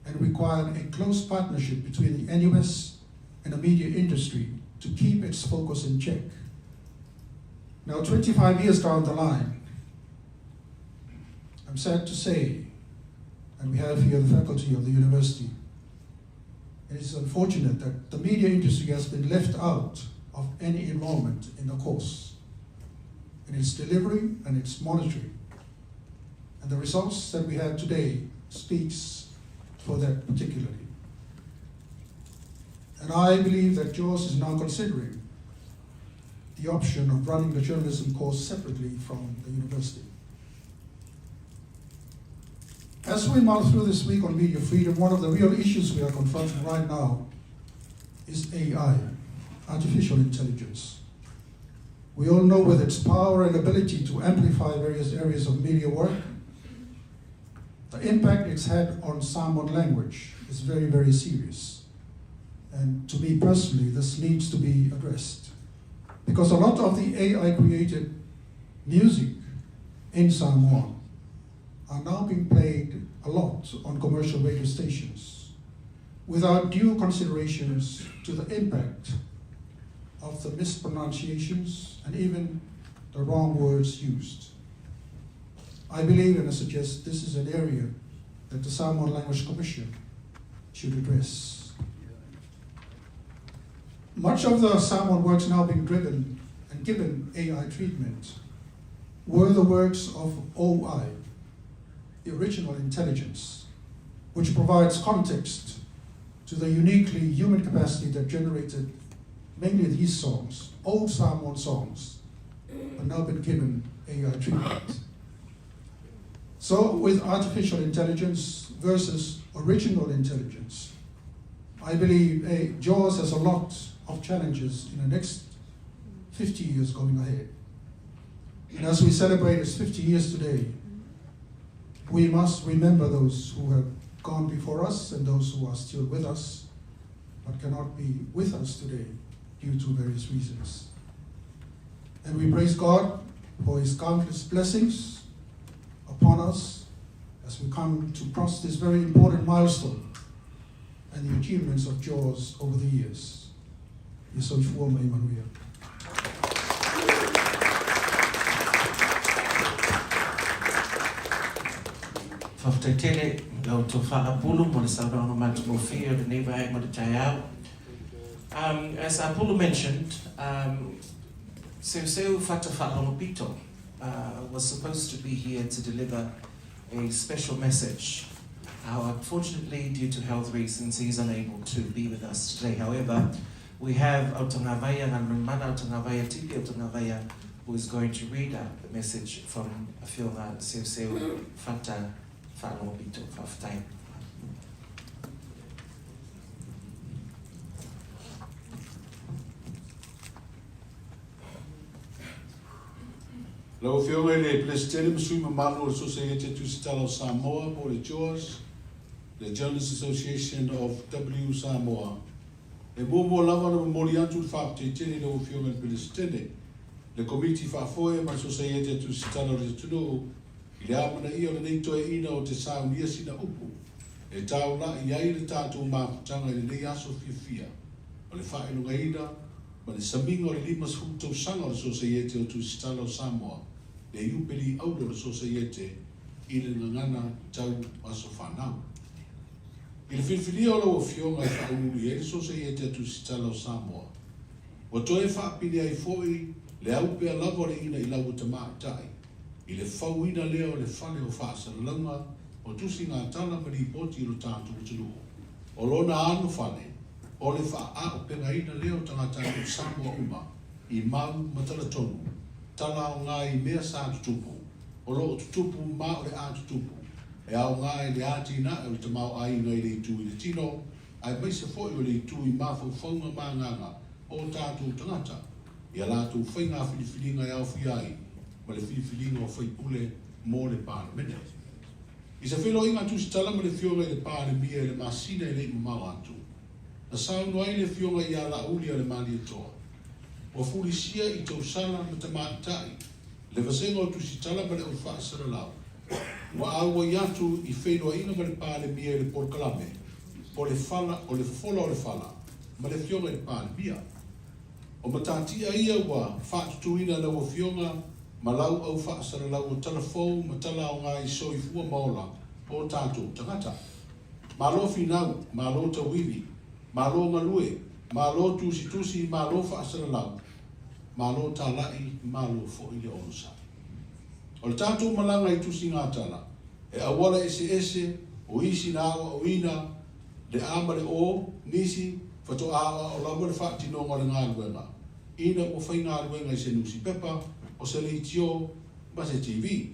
and required a close partnership between the NUS and the media industry to keep its focus in check. Now, 25 years down the line, I'm sad to say, and we have here the faculty of the university, it is unfortunate that the media industry has been left out of any involvement in the course, in its delivery and its monitoring. And the results that we have today speaks for that particularly. And I believe that JAWS is now considering the option of running the journalism course separately from the university. As we mull through this week on media freedom, one of the real issues we are confronting right now is AI, artificial intelligence. We all know with its power and ability to amplify various areas of media work, the impact it's had on Samoan language is very, very serious. And to me personally, this needs to be addressed. Because a lot of the AI-created music in Samoa are now being played a lot on commercial radio stations without due considerations to the impact of the mispronunciations and even the wrong words used. I believe and I suggest this is an area that the Samoan Language Commission should address. Much of the Samoan works now being driven and given AI treatment were the works of OI, the original intelligence, which provides context to the uniquely human capacity that generated mainly these songs, old Samoan songs, have now been given AI treatment. So with artificial intelligence versus original intelligence, I believe JAWS has a lot of challenges in the next 50 years going ahead. And as we celebrate its 50 years today, we must remember those who have gone before us and those who are still with us, but cannot be with us today due to various reasons. And we praise God for His countless blessings upon us as we come to cross this very important milestone and the achievements of JAWS over the years. Yeso ifuoma Emmanuel. Whaftaitele lau tō whaapulu mo le sauranga matu mo whio le neighbour mo le taiao. As Apollo mentioned, Seu Fata Whaalongapito was supposed to be here to deliver a special message. Unfortunately, due to health reasons, he's unable to be with us today. However, we have Autangawaya Nganumana Autangawaya Tipi Autangawaya, who is going to read out the message from Afionga Seu Fata Whaalongapito Whaftai. Lau whionga le Palestine Masui Mamalo Associated to Stalo Samoa, or the JAWS, the Journalists Association of W Samoa. E momo lava na moriantu whapte tene lau whionga le Palestine. Le committee whafoe ma Associated to Stalo le Tuno, i le amana ia le nei toe ina o te saunia sina upu. E tau la i ai le tātou māputanga i le nei aso fia. O le whaelunga ina, ma le saminga o le limas hutau sanga o le Society o tu Stalo Samoa. Le iupeli au le Society i le ngangana tau aso whanau. I le whiwhiria o lau whionga i whaunuri e le Society tu Stalo Samoa. O toe whaapini ai foi le au pea lava le ina i lau ta maatai. I le whauina lea o le whale o whaasaralanga o tusi ngā tala mani poti i lo tātou tulu. O lona anu whale, o le wha o penga ina lea o tangata o Samoa uma i mau matala tonu. Tala o ngā i mea sa tutupu, o lo o tutupu ma o le a tutupu, e au ngā i le ati na e o te mau ai ngai le tu i le tino, ai mai se fo i o le tu i mafo whaunga ma nganga o tātou tangata, i a lātou whainga whiliwhilinga i au whiai, ma le whiliwhilinga o whaipule mō le pāna mene. I se whilo inga tu si tala ma le whionga i le pāna mia i le masina i le imamau atu, na saunu ai le whionga i a la ulia le mali e toa. O fulisia i tau sala ma ta mātai, le vasenga o tusi tala ma le o whaasara lau. Wa aua i atu i whenua ina ma le pāle mia i le porkalame, o le whala, o le fola o le whala, ma le whionga i le pāle mia. O matatia ia wa whaatutu ina lau o whionga, ma lau au whaasara lau o talafou, ma tala o ngā i soi fua maola, o tātou tangata. Ma lo finau, ma lo tawiwi, ma lo ngalue, ma lo tusi, ma lo whaasara lau, ma lo talai, ma lo fo i le onsa. O le tātou malanga i tusi ngā tala, e awala ese, o isi na awa o ina, le amare o, nisi, whato awa o lawa le whaatinonga le ngā luenga. Ina o whai ngā luenga i se nusi pepa, o se leitio, ma se TV.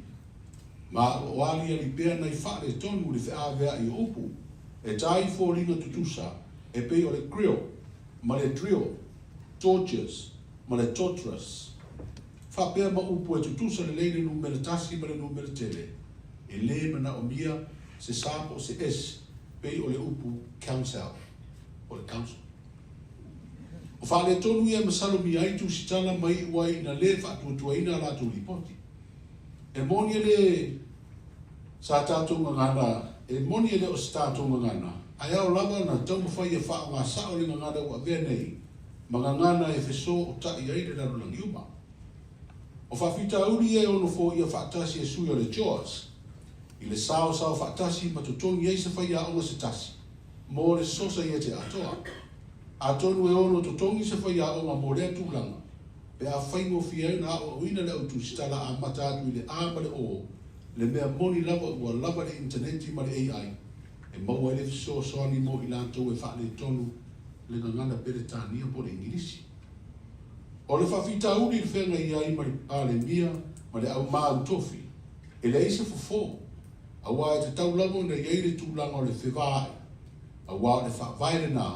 Ma o ali ali pēr nei whaare tonu le whiawea i opu, e tai fōringa tutusa, e pei o le grill, ma le drill, tortures, ma le torturous. Whapea ma upu e tutusa le leile numere tasi ma le numere tele. E le mana o mia se sapo se es, pei o le upu council, o le council. O whale tonu ia masalo mi ai tu sitala mai wai na le whatuatuaina la tu ripoti. E moni ele sa tātou ngangana, e moni ele o sa tātou ngangana, ai au lava na tau mawhai e wha ngā sao le ngangana ua vea nei, mangangana e wheso o tai ai le rarulangi uma. O whawhita uri e ono fo ia whaatasi e sui o le Jaws, i le sao whaatasi ma tutoni ei sa whai a onga se tasi, mō le sosa ia te atoa. A tonu e ono tutongi se whai a onga mō rea tūlanga, pe a whaingo fia na o uina le autu stala a mata atu i le āmare o, le mea moni lava ua lava le interneti ma le AI, e maua ele fiso soani mo i lantou e whaale tonu le ngangana pere tānia po le ingilisi. O le whawhita uri i whenga i ai ma le pāle mia, ma le au māu tofi, e le eisa fufo, a wā e te tau lamo na iei le tūlanga o le whewāe, a wā le whaavaire nā,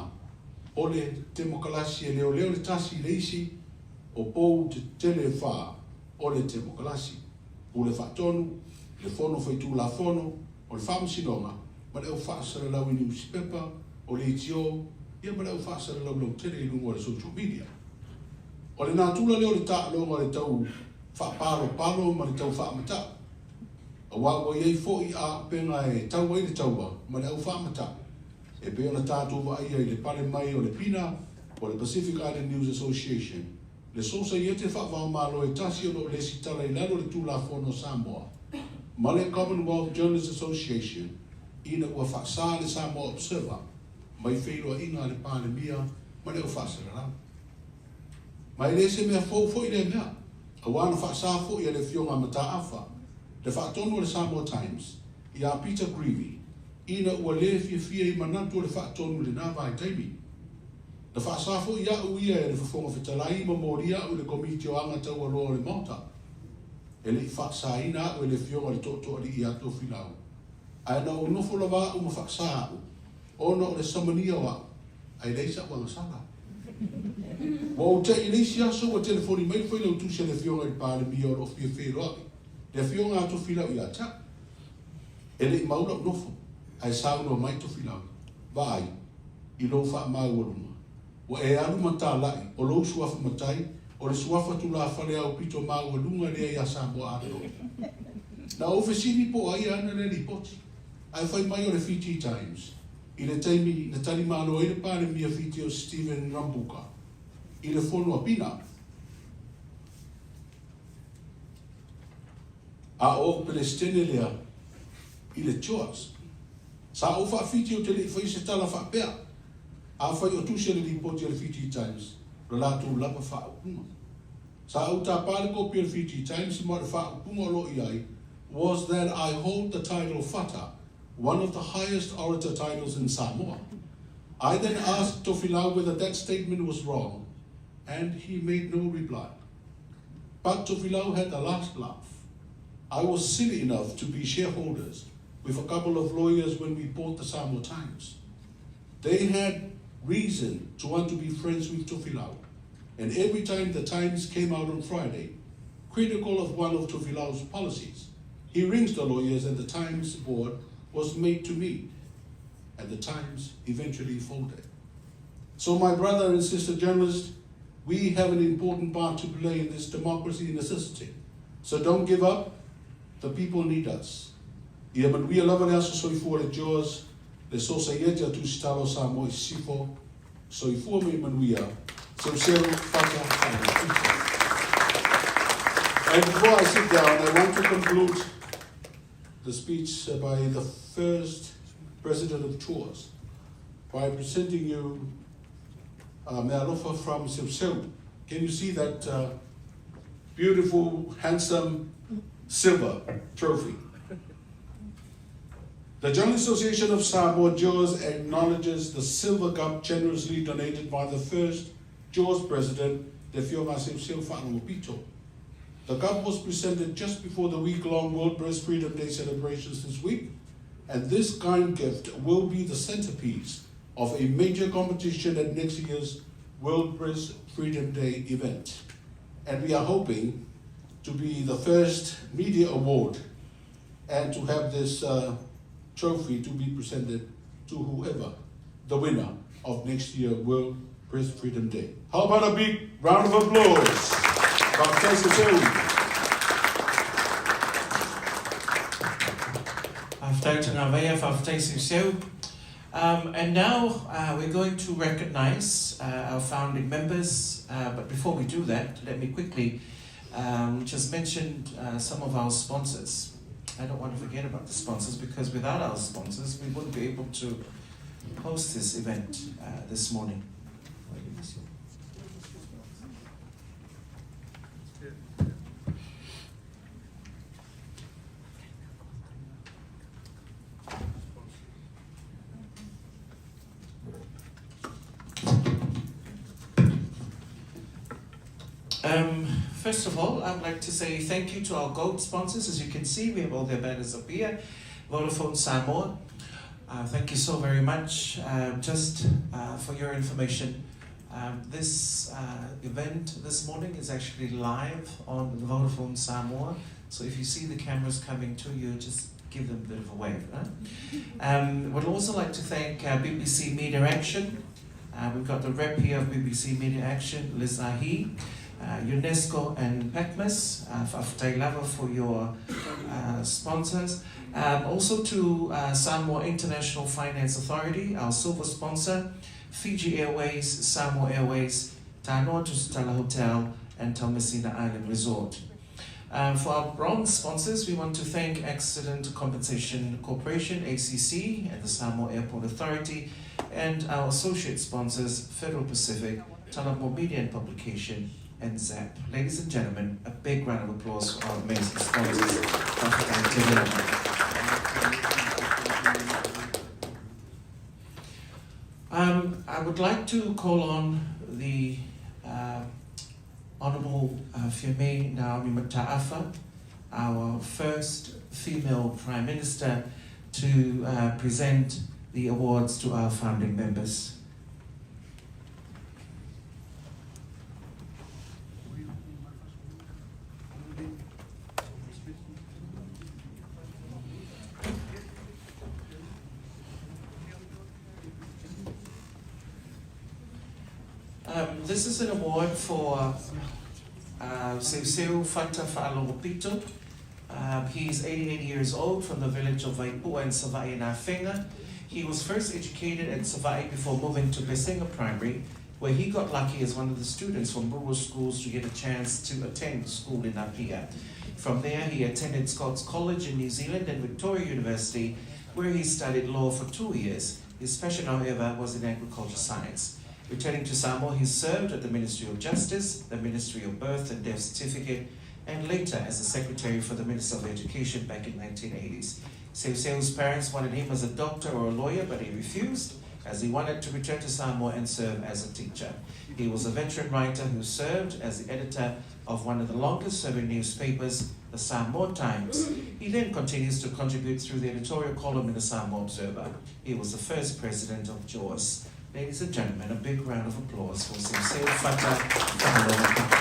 o le temokalasi e leo leo le tasi le isi, o pou te tele wha o le temokalasi, o le whaatonu, le fono whaitu la fono, o le whamusinonga, ma le au whaasara lau i newspaper, o le itio, ia ma le au whaasara lau tele i lungo le social media. O le nātula leo le tālonga le tau whaaparo ma le tau whaamata. A wawa iei fo i a penga e tau ai le taua, ma le au whaamata. E pe ona tātou wa ai le pare mai o le pina, o le Pacific Island News Association, le sosa i te whaavao malo e tasi o lo le sitala i lalo le tūla fono Samoa. Ma le Commonwealth Journalists Association, ina ua whaasā le Samoa Observer, mai whailua inga le pāle mia, ma le o whaasara rau. Mai le se mea fo i le mea, a wana whaasā fo i le fionga mata awha, le whaatonu le Samoa Times, i a Peter Greevy, ina ua le fia i manatu le whaatonu le nāwai taimi. Le whaasā fo i a uia e le whafonga whetalai ma moria u le komiti o anga tau aloa le mauta. E le i whaasā ina u e le fionga le toto ali i ato whilau. Ai na o nofo la wā u ma whaasā u, ona o le samania wa, ai leisa wanga sala. Wa o te i leisi aso wa telefoni mai whai lau tusia le fionga i pāle mia o fia wheroaki. Le fionga ato whilau i ata. E le i maula u nofo, ai saunua mai to whilau. Vai, i lo wha mai waruma. Wa e alu mata lai, o lo suafa matai, o le suafa tu la whale au pito mau lunga lea i a Samoa ato. Na ofesini po ai ana le ripoti. Ai whai mai o le Fiji Times. I le taimi, na tali malo e le pāle mia Fiji o Stephen Rambuka. I le fono a pina. A o Palestine lea, i le Jaws. Sa o wha Fiji o te le whai se tala wha pea. A whai o tusia le ripoti o le Fiji Times. Relato lapa wha upuma. Sa au tā pāle kopi o le Fiji Times ma le wha upuma lo i ai was that I hold the title Fata, one of the highest orator titles in Samoa. I then asked Tofilau whether that statement was wrong, and he made no reply. But Tofilau had the last laugh. I was silly enough to be shareholders with a couple of lawyers when we bought the Samoa Times. They had reason to want to be friends with Tofilau, and every time the Times came out on Friday, critical of one of Tofilau's policies, he rings the lawyers and the Times board was made to meet, and the Times eventually folded. So my brother and sister journalists, we have an important part to play in this democracy necessity. So don't give up, the people need us. Ia manuia lava le aso soifua le Jaws, le sosa ieta tu stalo sa mo sifo, soifua me manuia, seu fata. And before I sit down, I want to conclude the speech by the first president of Jaws by presenting you me alofa from Seu. Can you see that beautiful, handsome silver trophy? The Journalist Association of Samoa Jaws acknowledges the silver cup generously donated by the first Jaws president, Te Whionga Seu Whanamopito. The cup was presented just before the week-long World Press Freedom Day celebrations this week, and this kind gift will be the centerpiece of a major competition at next year's World Press Freedom Day event. And we are hoping to be the first media award and to have this trophy to be presented to whoever the winner of next year's World Press Freedom Day. How about a big round of applause? And now we're going to recognize our founding members, but before we do that, let me quickly just mention some of our sponsors. I don't want to forget about the sponsors, because without our sponsors, we wouldn't be able to host this event this morning. First of all, I'd like to say thank you to our gold sponsors. As you can see, we have all their banners up here. Vodafone Samoa, thank you so very much. Just for your information, this event this morning is actually live on Vodafone Samoa. So if you see the cameras coming to you, just give them a bit of a wave. Right? Would also like to thank BBC Media Action. We've got the rep here of BBC Media Action, Liz Ahi. UNESCO and PACMAS, Lava for your sponsors. Also to Samoa International Finance Authority, our silver sponsor, Fiji Airways, Samoa Airways, Tanoa Tusitala Hotel, and Taumeasina Island Resort. For our bronze sponsors, we want to thank Accident Compensation Corporation, ACC, and the Samoa Airport Authority, and our associate sponsors, Federal Pacific, Talamo Media and Publication, and ZAP. Ladies and gentlemen, a big round of applause for our amazing sponsors. I would like to call on the Honourable Fiame Naomi Mataafa, our first female Prime Minister, to present the awards to our founding members. This is an award for Seuseu Fata Fa'alogopito. He's 88 years old, from the village of Vaipua in Savai in Afenga. He was first educated at Savai before moving to Besenga Primary, where he got lucky as one of the students from rural schools to get a chance to attend school in Apia. From there, he attended Scots College in New Zealand and Victoria University, where he studied law for 2 years. His passion, however, was in agriculture science. Returning to Samoa, he served at the Ministry of Justice, the Ministry of Birth and Death Certificate, and later as the Secretary for the Minister of Education back in the 1980s. Seuseu's parents wanted him as a doctor or a lawyer, but he refused, as he wanted to return to Samoa and serve as a teacher. He was a veteran writer who served as the editor of one of the longest-serving newspapers, the Samoa Times. He then continues to contribute through the editorial column in the Samoa Observer. He was the first president of JAWS. Ladies and gentlemen, a big round of applause for Seuseu Fata Fa'alogopito.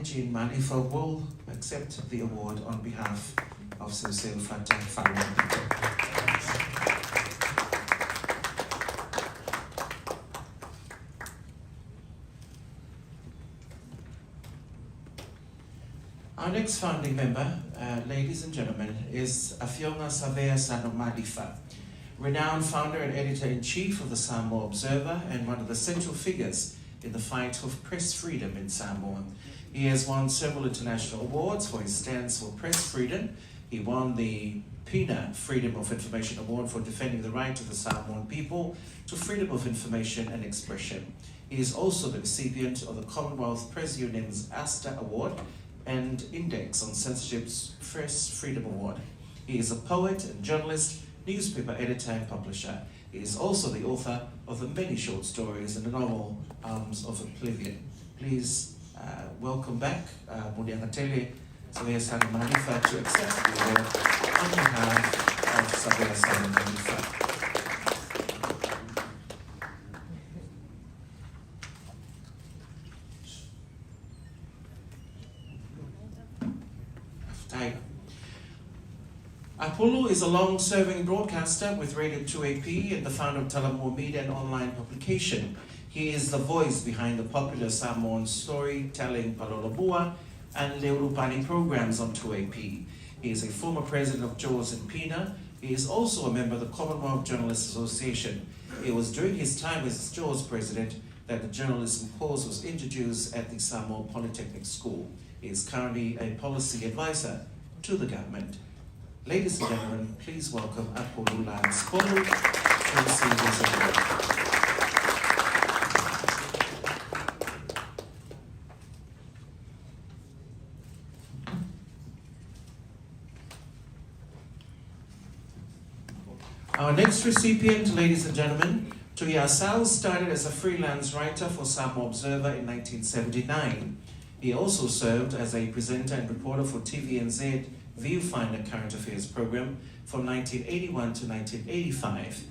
Jean Manifa will accept the award on behalf of Seuseu Fata Fa'alogopito. Our next founding member, ladies and gentlemen, is Afionga Savea Sanomalifa, renowned founder and editor-in-chief of the Samoa Observer and one of the central figures in the fight for press freedom in Samoa. He has won several international awards for his stance for press freedom. He won the PINA Freedom of Information Award for defending the right of the Samoan people to freedom of information and expression. He is also the recipient of the Commonwealth Press Union's ASTA Award and Index on Censorship's Press Freedom Award. He is a poet and journalist, newspaper editor and publisher. He is also the author of the many short stories and the novel Arms of Oblivion. Please welcome back Muliangatele Savea Sanomalifa to accept the award on behalf of Savea Sanomalifa. Apulu is a long-serving broadcaster with Radio 2AP and the founder of Talamua Media and online publication. He is the voice behind the popular Samoan storytelling Palolobua and Leurupani programs on 2AP. He is a former president of Jaws and Pina. He is also a member of the Commonwealth Journalists Association. It was during his time as Jaws president that the journalism course was introduced at the Samoa Polytechnic School. He is currently a policy advisor to the government. Ladies and gentlemen, please welcome Apulu Lance Polu to receive his award. Our next recipient, ladies and gentlemen, Taumeasina started as a freelance writer for Samoa Observer in 1979. He also served as a presenter and reporter for TVNZ Viewfinder Current Affairs program from 1981 to 1985.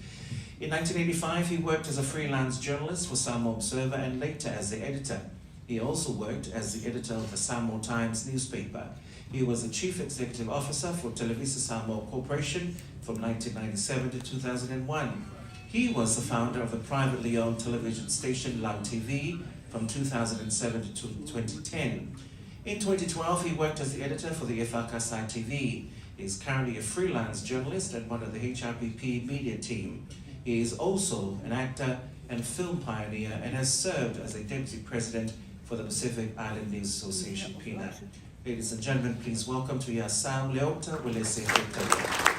In 1985, he worked as a freelance journalist for Samoa Observer and later as the editor. He also worked as the editor of the Samoa Times newspaper. He was the chief executive officer for Televisa Samoa Corporation from 1997 to 2001. He was the founder of the privately owned television station Lau TV from 2007 to 2010. In 2012, he worked as the editor for the Whakasai TV. He is currently a freelance journalist and one of the HRPP media team. He is also an actor and film pioneer and has served as a deputy president for the Pacific Island News Association, PINA. Ladies and gentlemen, please welcome Taumeasina Leota Wilese Hekau.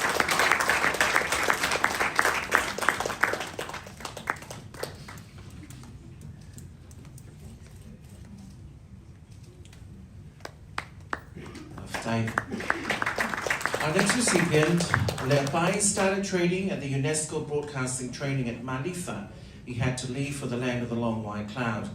Our next recipient, Leapai, started training at the UNESCO Broadcasting Training at Malifa. He had to leave for the land of the long white cloud.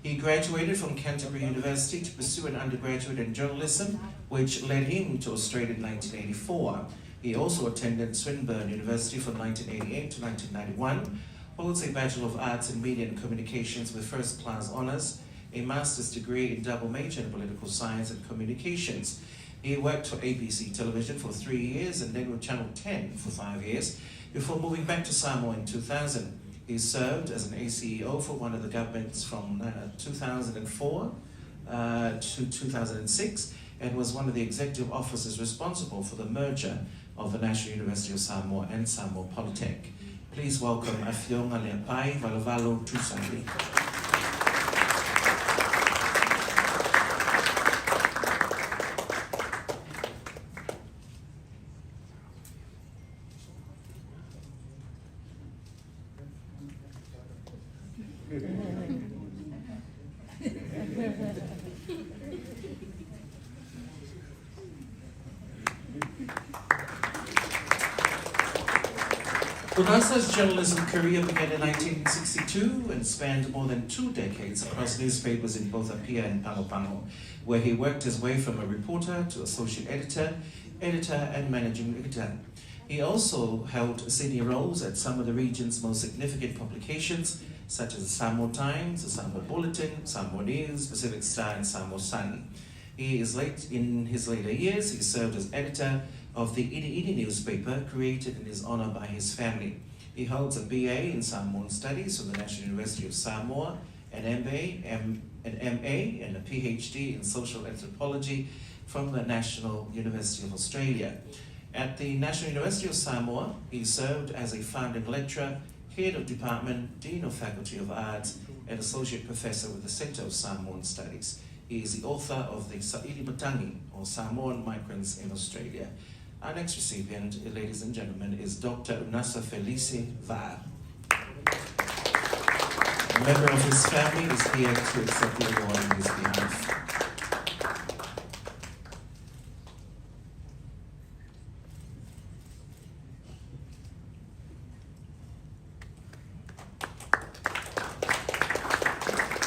He graduated from Canterbury University to pursue an undergraduate in journalism, which led him to Australia in 1984. He also attended Swinburne University from 1988 to 1991, holds a Bachelor of Arts in Media and Communications with first-class honours, a master's degree in double major in political science and communications. He worked for ABC Television for 3 years and then with Channel 10 for 5 years before moving back to Samoa in 2000. He served as an ACEO for one of the governments from 2004 to 2006 and was one of the executive officers responsible for the merger of the National University of Samoa and Samoa Polytech. Please welcome Afionga Leapai Valavalo Tusani. Unasa's journalism career began in 1962 and spanned more than 2 decades across newspapers in both Apia and Pago, where he worked his way from a reporter to associate editor, and managing editor. He also held senior roles at some of the region's most significant publications, such as the Samoa Times, the Samoa Bulletin, Samoa News, Pacific Star, and Samoa Sun. In his later years, he served as editor of the Ini newspaper, created in his honor by his family. He holds a BA in Samoan Studies from the National University of Samoa, an MA, and a PhD in Social Anthropology from the National University of Australia. At the National University of Samoa, he served as a founding lecturer, head of department, dean of faculty of arts, and associate professor with the Centre of Samoan Studies. He is the author of the Sa'ili Matangi, or Samoan Migrants in Australia. Our next recipient, ladies and gentlemen, is Dr. Unasa Felice Va. A member of his family is here to accept the award on his behalf.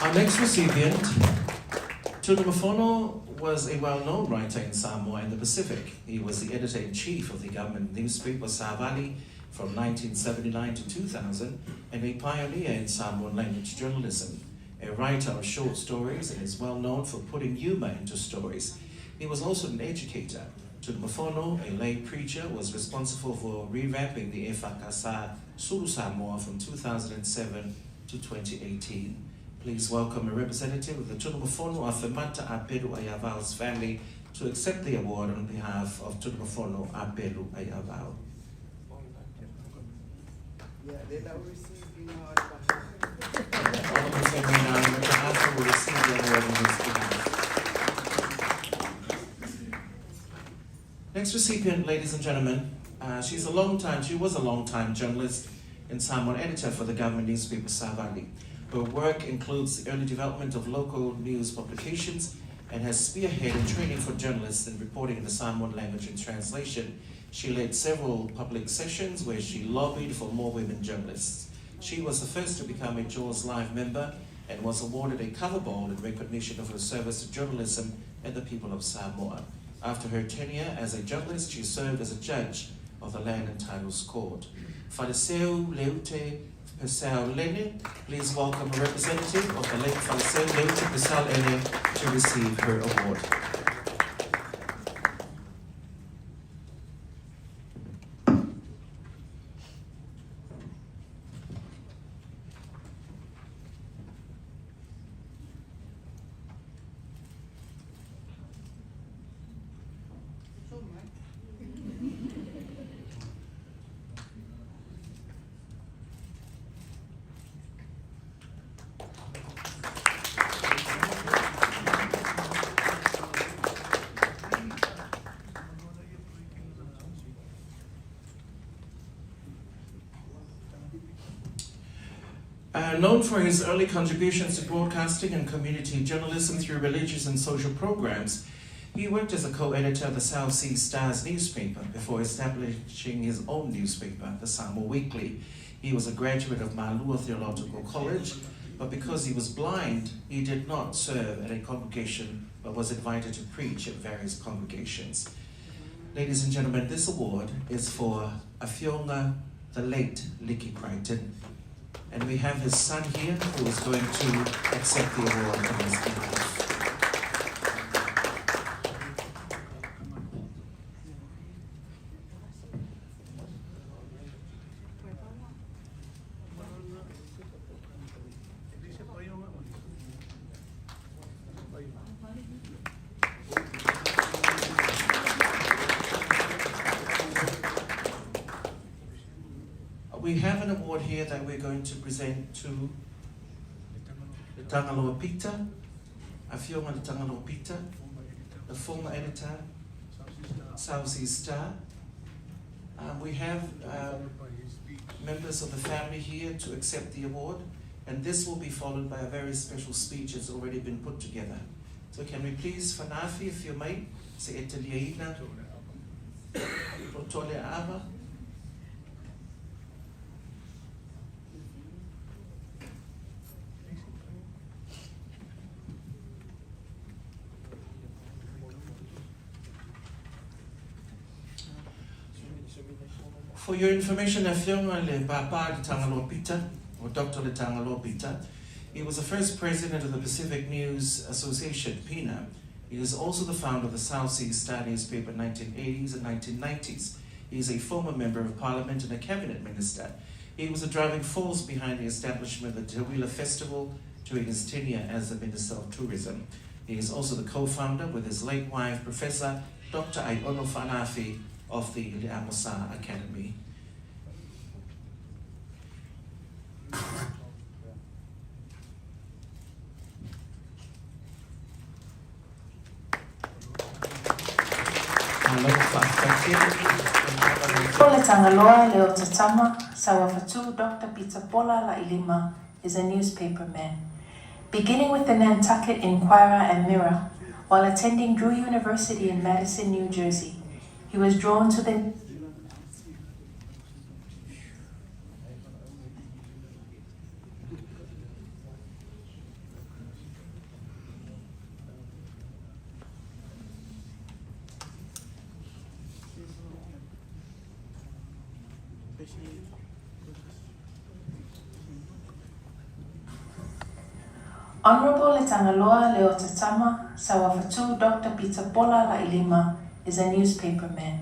Our next recipient, Taumeasina, was a well-known writer in Samoa and the Pacific. He was the editor-in-chief of the government newspaper Savali from 1979 to 2000 and a pioneer in Samoan language journalism. A writer of short stories and is well known for putting humor into stories. He was also an educator. Taumeasina, a lay preacher, was responsible for revamping the Efakasa Sulu Samoa from 2007 to 2018. Please welcome a representative of the Taumeasina Afemata Apelu Ayavao's family to accept the award on behalf of Taumeasina Apelu Ayavao. Yeah, they now receive in our All of us right now, Mr. Arthur will receive the award on his behalf. Next recipient, ladies and gentlemen, she was a long-time journalist and Samoan editor for the government newspaper Savali. Her work includes the early development of local news publications and has spearheaded training for journalists in reporting in the Samoan language and translation. She led several public sessions where she lobbied for more women journalists. She was the first to become a Jaws Live member and was awarded a cover ball in recognition of her service to journalism and the people of Samoa. After her tenure as a journalist, she served as a judge of the Land and Titles Court. Faleceu Leute Pesau Lene, please welcome a representative of the late Faleceu Leute Pesau Lene to receive her award. Known for his early contributions to broadcasting and community journalism through religious and social programs, he worked as a co-editor of the South Sea Stars newspaper before establishing his own newspaper, the Samoa Weekly. He was a graduate of Malua Theological College, but because he was blind, he did not serve at a congregation, but was invited to preach at various congregations. Ladies and gentlemen, this award is for Afionga, the late Licky Crichton. And we have his son here who is going to accept the award on his behalf. We have an award here that we're going to present to the Tangaloa Pita, Afionga the Tangaloa Pita, the former editor, South Sea Star. We have members of the family here to accept the award, and this will be followed by a very special speech that's already been put together. So can we please, Fanafi, if you may, se eteliaina, Rotole Ava. For your information, Afionga le Papa le Tangaloa Pita, or Dr. le Tangaloa Pita, he was the first president of the Pacific News Association, PINA. He is also the founder of the South Sea Star newspaper in the 1980s and 1990s. He is a former member of parliament and a cabinet minister. He was a driving force behind the establishment of the Te Huila Festival during his tenure as the Minister of Tourism. He is also the co-founder with his late wife, Professor Dr. Aiono Fanafi, of the Leamosa Academy. Pole Tangaloa Leo Tatama, Sawafatu, Dr. Peter Pola La Ilima is a newspaper man. Beginning with the Nantucket Inquirer and Mirror, while attending Drew University in Madison, New Jersey, he was drawn to the Honorable Letangaloa Leo Tatama, Sawafatu, Dr. Peter Pola La Ilima is a newspaperman.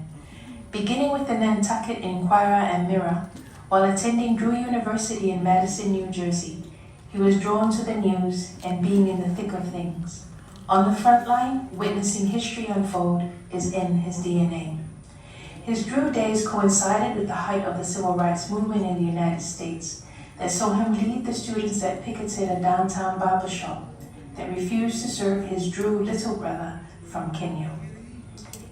Beginning with the Nantucket Inquirer and Mirror, while attending Drew University in Madison, New Jersey, he was drawn to the news and being in the thick of things. On the front line, witnessing history unfold is in his DNA. His Drew days coincided with the height of the civil rights movement in the United States that saw him lead the students that picketed a downtown barbershop that refused to serve his Drew little brother from Kenya.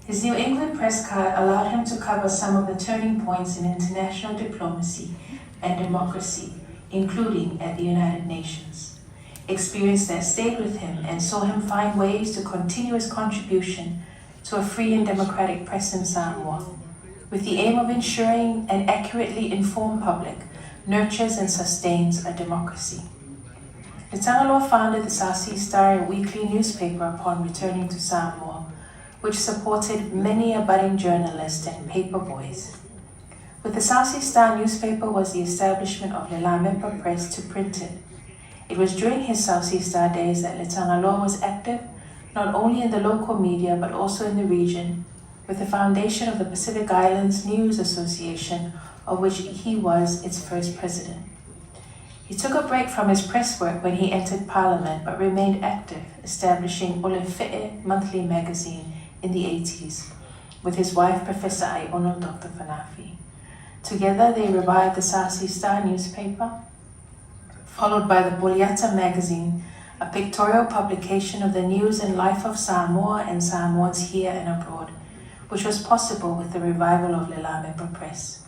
His New England press card allowed him to cover some of the turning points in international diplomacy and democracy, including at the United Nations. Experience that stayed with him and saw him find ways to continue his contribution to a free and democratic press in Samoa, with the aim of ensuring an accurately informed public nurtures and sustains a democracy. The Tangaloa founded the Southeast Star, a weekly newspaper, upon returning to Samoa, which supported many a budding journalist and paper boys. With the Southeast Star newspaper was the establishment of Lelamepa Press to print it. It was during his Southeast Star days that Tangaloa was active not only in the local media but also in the region, with the foundation of the Pacific Islands News Association, of which he was its first president. He took a break from his press work when he entered Parliament, but remained active, establishing Ole Fe'e monthly magazine in the 80s, with his wife, Professor Aiono Dr. Fanafi. Together, they revived the Southeast Star newspaper, followed by the Poliata magazine, a pictorial publication of the news and life of Samoa and Samoans here and abroad, which was possible with the revival of Lelamepa Press.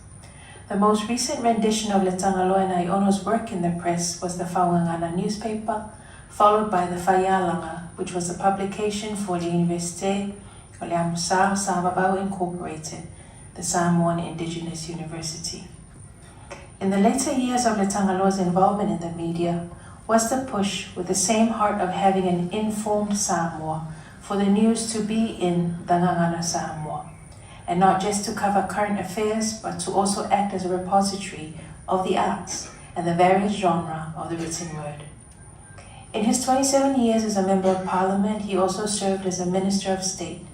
The most recent rendition of Le Tangaloa and Aiono's work in the press was the Whaungangana newspaper, followed by the Whaialanga, which was a publication for the Université o le Amusao Sababau Incorporated, the Samoan Indigenous University. In the later years of Le Tangaloa's involvement in the media was the push, with the same heart of having an informed Samoa, for the news to be in the Ngangana Samoa, and not just to cover current affairs, but to also act as a repository of the arts and the various genres of the written word. In his 27 years as a Member of Parliament, he also served as a Minister of State,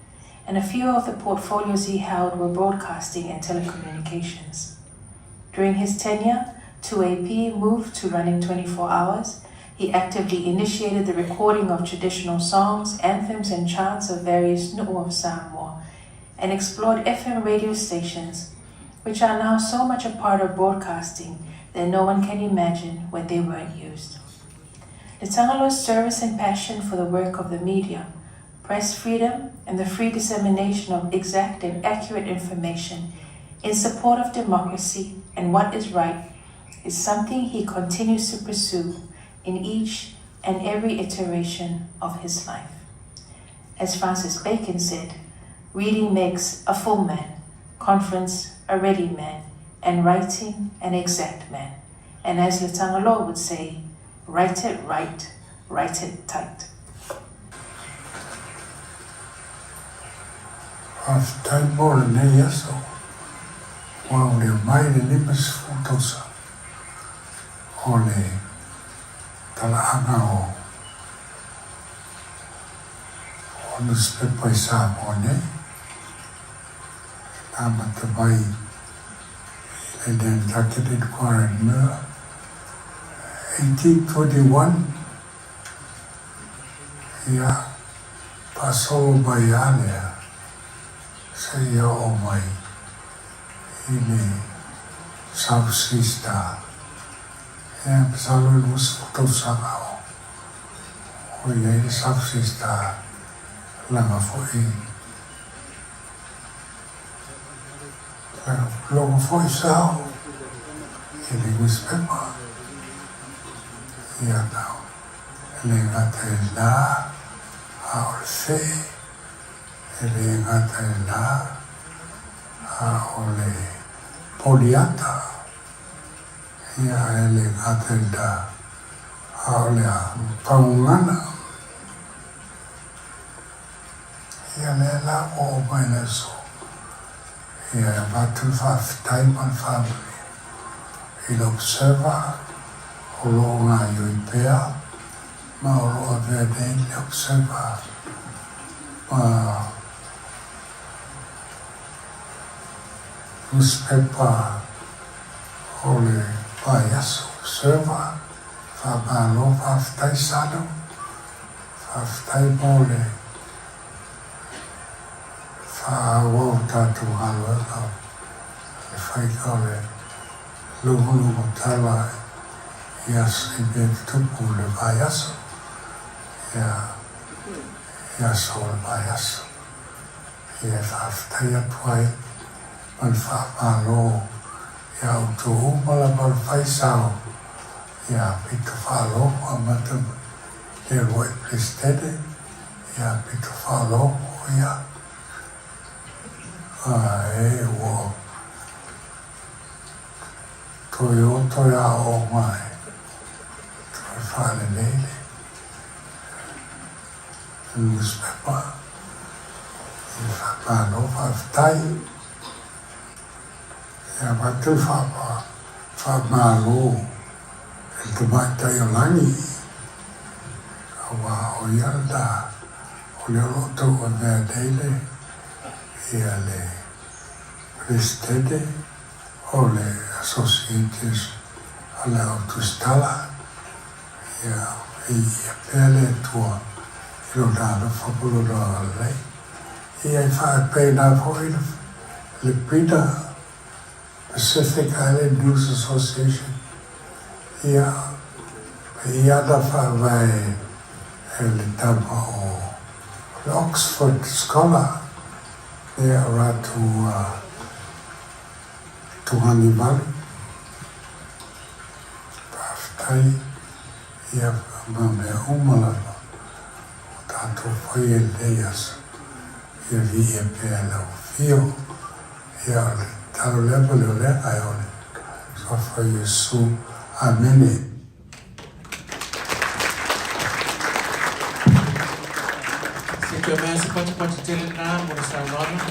and a few of the portfolios he held were broadcasting and telecommunications. During his tenure, 2AP moved to running 24 hours. He actively initiated the recording of traditional songs, anthems, and chants of various nu'u of Samoa, and explored FM radio stations, which are now so much a part of broadcasting that no one can imagine when they weren't used. The Tangaloa's service and passion for the work of the media, press freedom, and the free dissemination of exact and accurate information in support of democracy and what is right is something he continues to pursue in each and every iteration of his life. As Francis Bacon said, reading makes a full man, conference a ready man, and writing an exact man. And as Le Tangaloa would say, write it right, write it tight. After more than years, while the mind lives futosa, ole talaanga o newspaper Samoa Amatabai and then Nantucket Inquirer and Mirror. 1821, ia paso bayale sa ia o mai ini Southeast Star. Ia pasalo lus tausaga o ia ini Southeast Star langa foi logo foi sao ele newspaper ia now ele ngata la ao se ele ngata la ao le poliata ia ele ngata la ao le paungana ia le la o mai so ia battle for time and family il observa o longa io impea ma o lo avede il observa ma newspaper o le Payaso Observer, whamalo whawhtai sano, whawhtai mo le whawau tātou halo e kau, le whaikau le lungu tala ia si ben tupu le Payaso, ia so le Payaso, ia whawhtai atuai, man whamalo, ia uto umala mal whaisao, ia pito whaloko a matam, le roi plestede, ia pito whaloko ia, e wo, toi o toi a o mai, toi whale leile, newspaper, i whapano whaftai, ia watu whamalo, e te maitai o langi, awa o ialda, o le roto o mea leile, ia le prestede, o le associates, a le autostala, ia ia pele tua, i lo nana whapuro roa lei, ia i whaapena fwoi le pita, Pacific Island News Association. Ia da whawai e le tama o le Oxford Scholar e a ratu Tuhani Valley. Pawhtai ia mame umalama o tātou whai e leias ia vi e pēa lau fio ia le talo lepa leo leka e ole. So for Yesu, amene. Se Taumeasina pati tele nā, mora sa lona.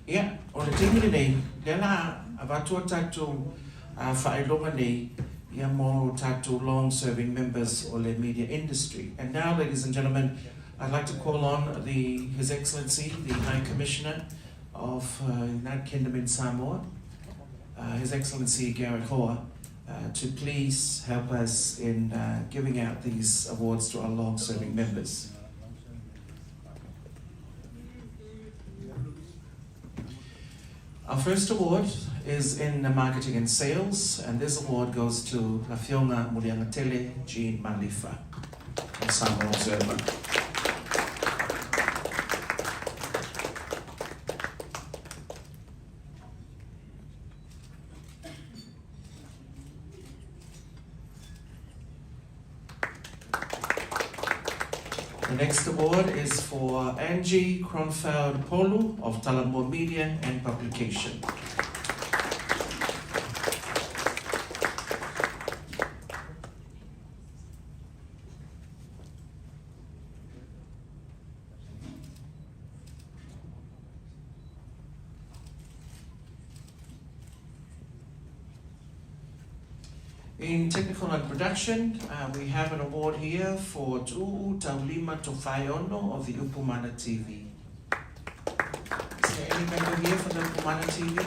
Ia, o le tingiri nei, lela a watua tātou whaelonga nei, ia mo tātou long-serving members o le media industry. And now, ladies and gentlemen, I'd like to call on His Excellency, the High Commissioner of United Kingdom in Samoa, His Excellency Garrett Hoa, to please help us in giving out these awards to our long-serving members. Our first award is in marketing and sales, and this award goes to Lafionga Muliangatele Jean Malifa, a Samoa observer. The next award is for Angie Kronfeld Polu of Talamua Media and Publication. In technical and production, we have an award here for Tu'u Taulima Tofai'ono of the Upumana TV. Is there any member here for the Upumana TV?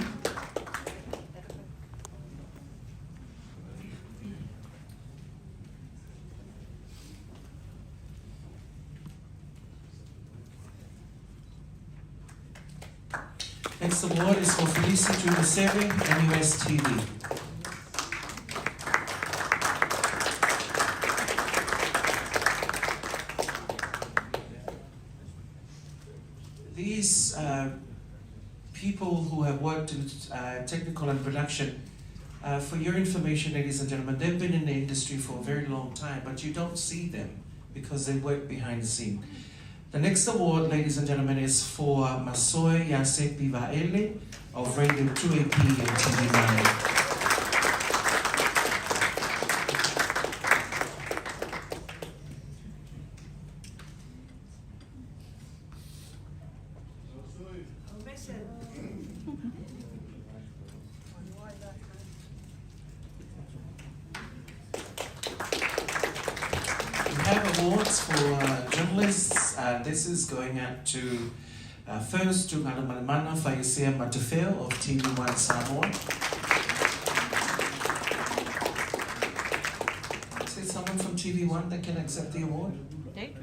Next award is for Felicity Museve and US TV. These people who have worked in technical and production, for your information, ladies and gentlemen, they've been in the industry for a very long time, but you don't see them because they work behind the scene. The next award, ladies and gentlemen, is for Masoe Yasepi Vaele of Radio 2AP and TV9. We have awards for journalists This is going out to first to Ngalamanamana Faisea Matafeo of TV1 Samoa. Is there someone from TV1 that can accept the award? Thank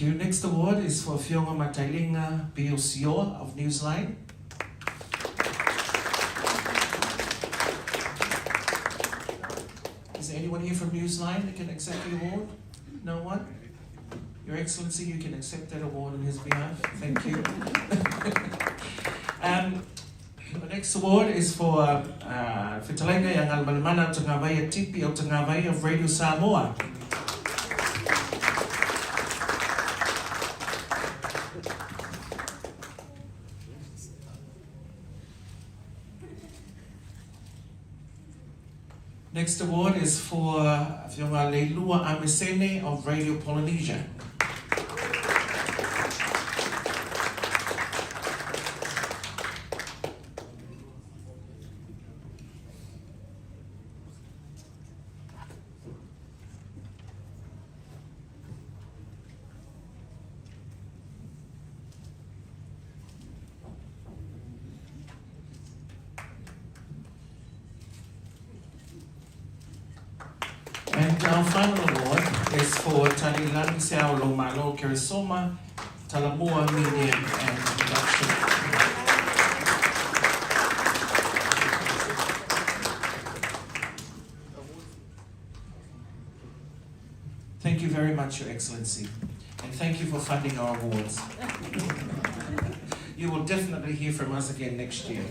you. Next award is for Fionga Matailinga Biosio of Newsline. Is there anyone here from Newsline that can accept the award? No one? Your Excellency, you can accept that award on his behalf. Thank you. The next award is for Fitalenga yang Almanamana Tangavaya Tipi o Tangavaya of Radio Samoa. Next award is for Fionga Leilua Amisene of Radio Polynesia. And our final award is for Talilang Siao Lomalo Kerisoma, Talamua Media and Production. Thank you very much, Your Excellency, and thank you for funding our awards. You will definitely hear from us again next year,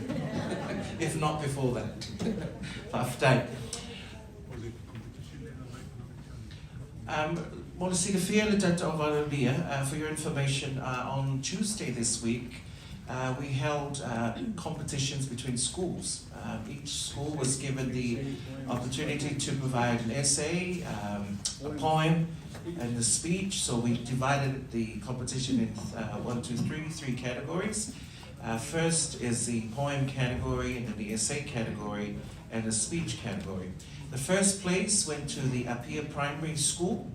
if not before that. After. For your information, on Tuesday this week, we held competitions between schools. Each school was given the opportunity to provide an essay, a poem, and a speech. So we divided the competition in three categories. First is the poem category, and then the essay category, and the speech category. The first place went to the Apia Primary School.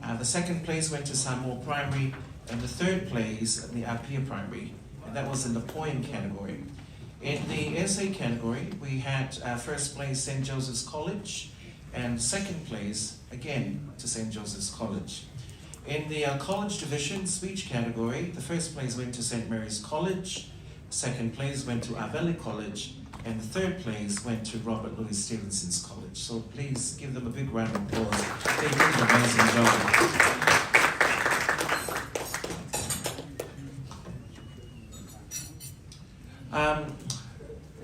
The second place went to Samoa Primary, and the third place, the Apia Primary, and that was in the poem category. In the essay category, we had first place St. Joseph's College, and second place, again, to St. Joseph's College. In the college division speech category, the first place went to St. Mary's College, second place went to Aveli College, and the third place went to Robert Louis Stevenson's College. So please give them a big round of applause. They did an amazing job.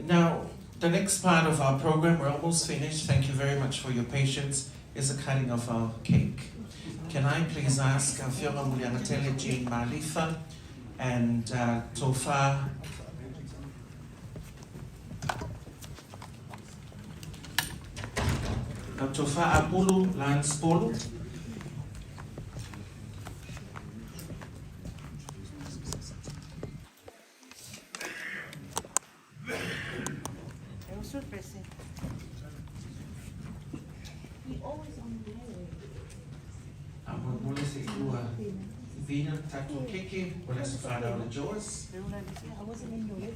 Now, the next part of our program, we're almost finished. Thank you very much for your patience, is the cutting of our cake. Can I please ask Fiona Muliangatele, Jean Malifa, and Tofa Tofa Apulu Lance Polo. Vina Tatu Kiki, what else find out the Joyce? I wasn't in your way.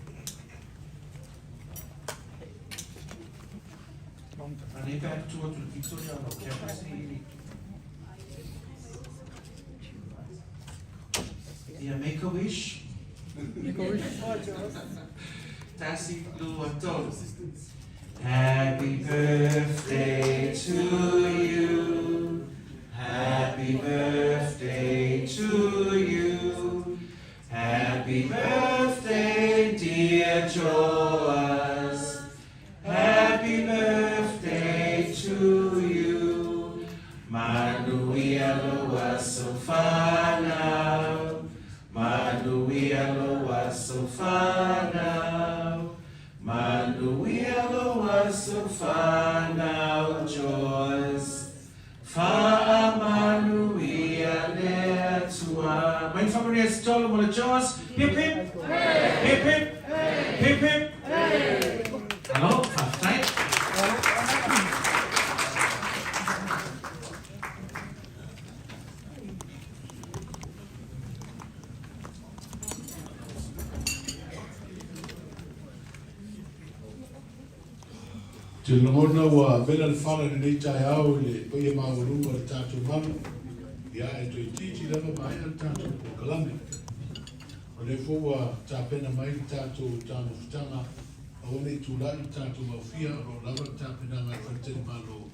Are they back to Victoria on campus? Yeah, make a wish. Make a wish. Tassi Luato. Happy birthday to you. Happy birthday to you. Happy birthday, dear Joas. Happy birthday to you. Manuia loa sofana. Manuia loa sofana. Manuia loa Te longona wa vela le whara ni tai au le paia maurunga le tātou manu. Ia e toi titi lava mai al tātou po kalame. O le fua tāpena mai le tātou tāma futanga. O le tūlai tātou mawhia o lava tāpena ngai whaitene malo.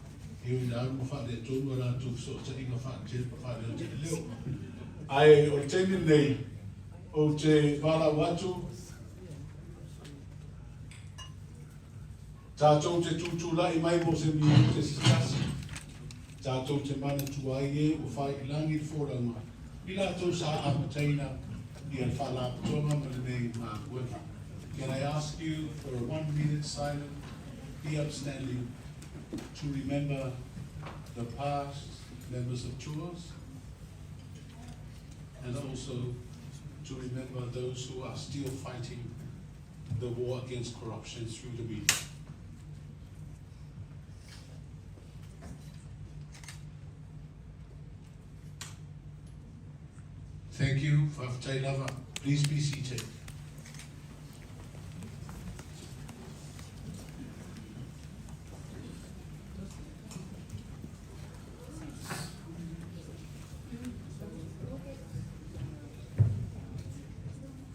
Iu ina aru mawha le tonu ala tu so ta inga wha te mawha le te leo. Ai o le teimi nei o te wala watu. Tātou te tūtūlai mai mo se mi te sitasi. Tātou te mana tuai e o whai ilangi whoranga. I lātou sa apataina i al whala apatonga ma le nei mā kuewa. Can I ask you for a 1 minute silence? Be upstanding to remember the past members of tours and also to remember those who are still fighting the war against corruption through the media. Thank you, Whawhatai Lava. Please be seated.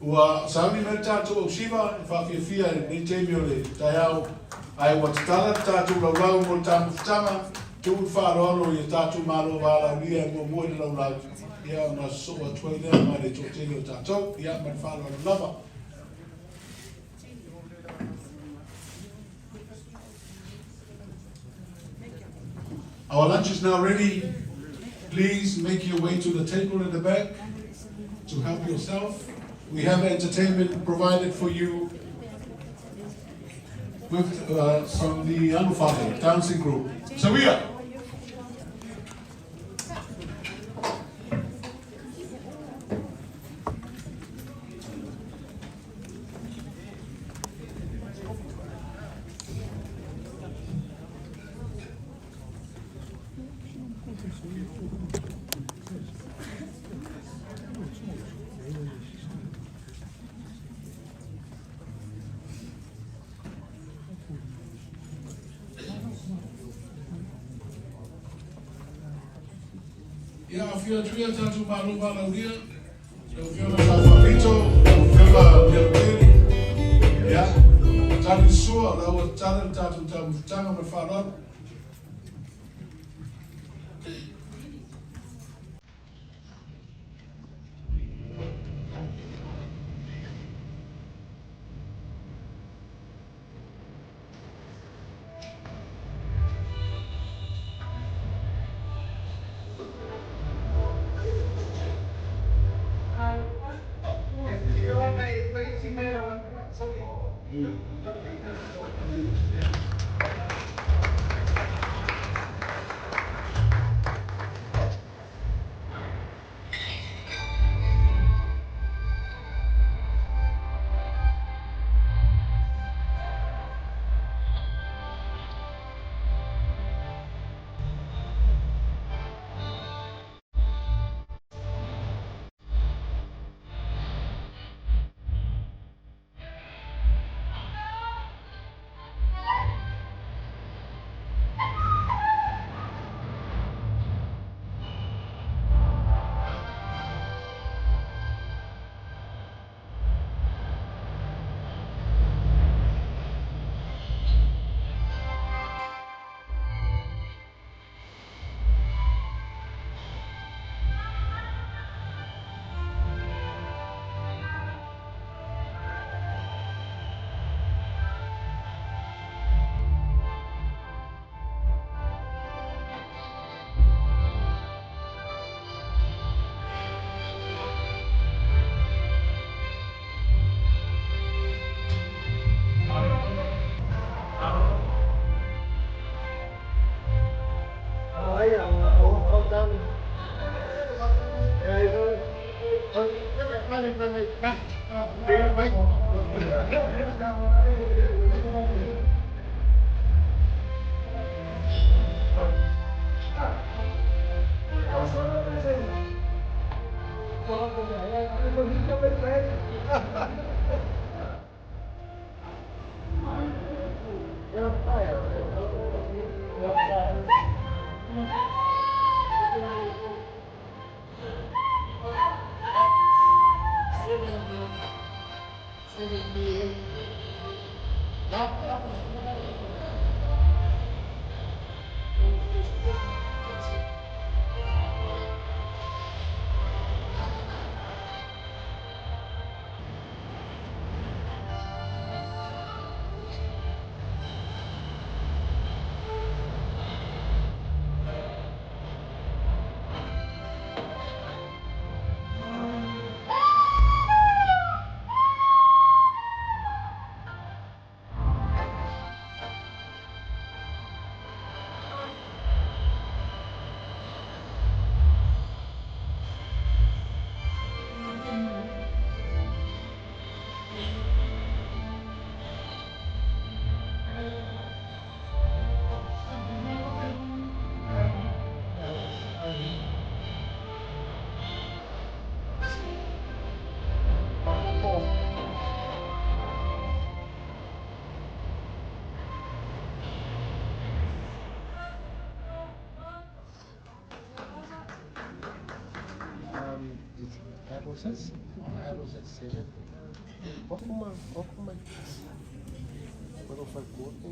Ua sauni me tātou au siwa, e whawhiawhia ni teimi o le tai au. Ai wa tatala tātou laulau mo tāmu whtanga, tūu whāroalo i tātou mālo wālau ria mo moe le laulau. Ia ona soa tuai lea mai le tōtele o tātou, ia mai whāroalo lava. Our lunch is now ready. Please make your way to the table in the back to help yourself. We have entertainment provided for you with from the Anufate dancing group. Savia! Ia whia tuia tātou mālo mālauria, e whia ma whawhapito, e whia ma miarukiri. Ia, tāni sua, lau a tāna tātou tāmu whtanga ma whānau. cosas. Vamos a hacer. Okuma. Puedo hacer corte.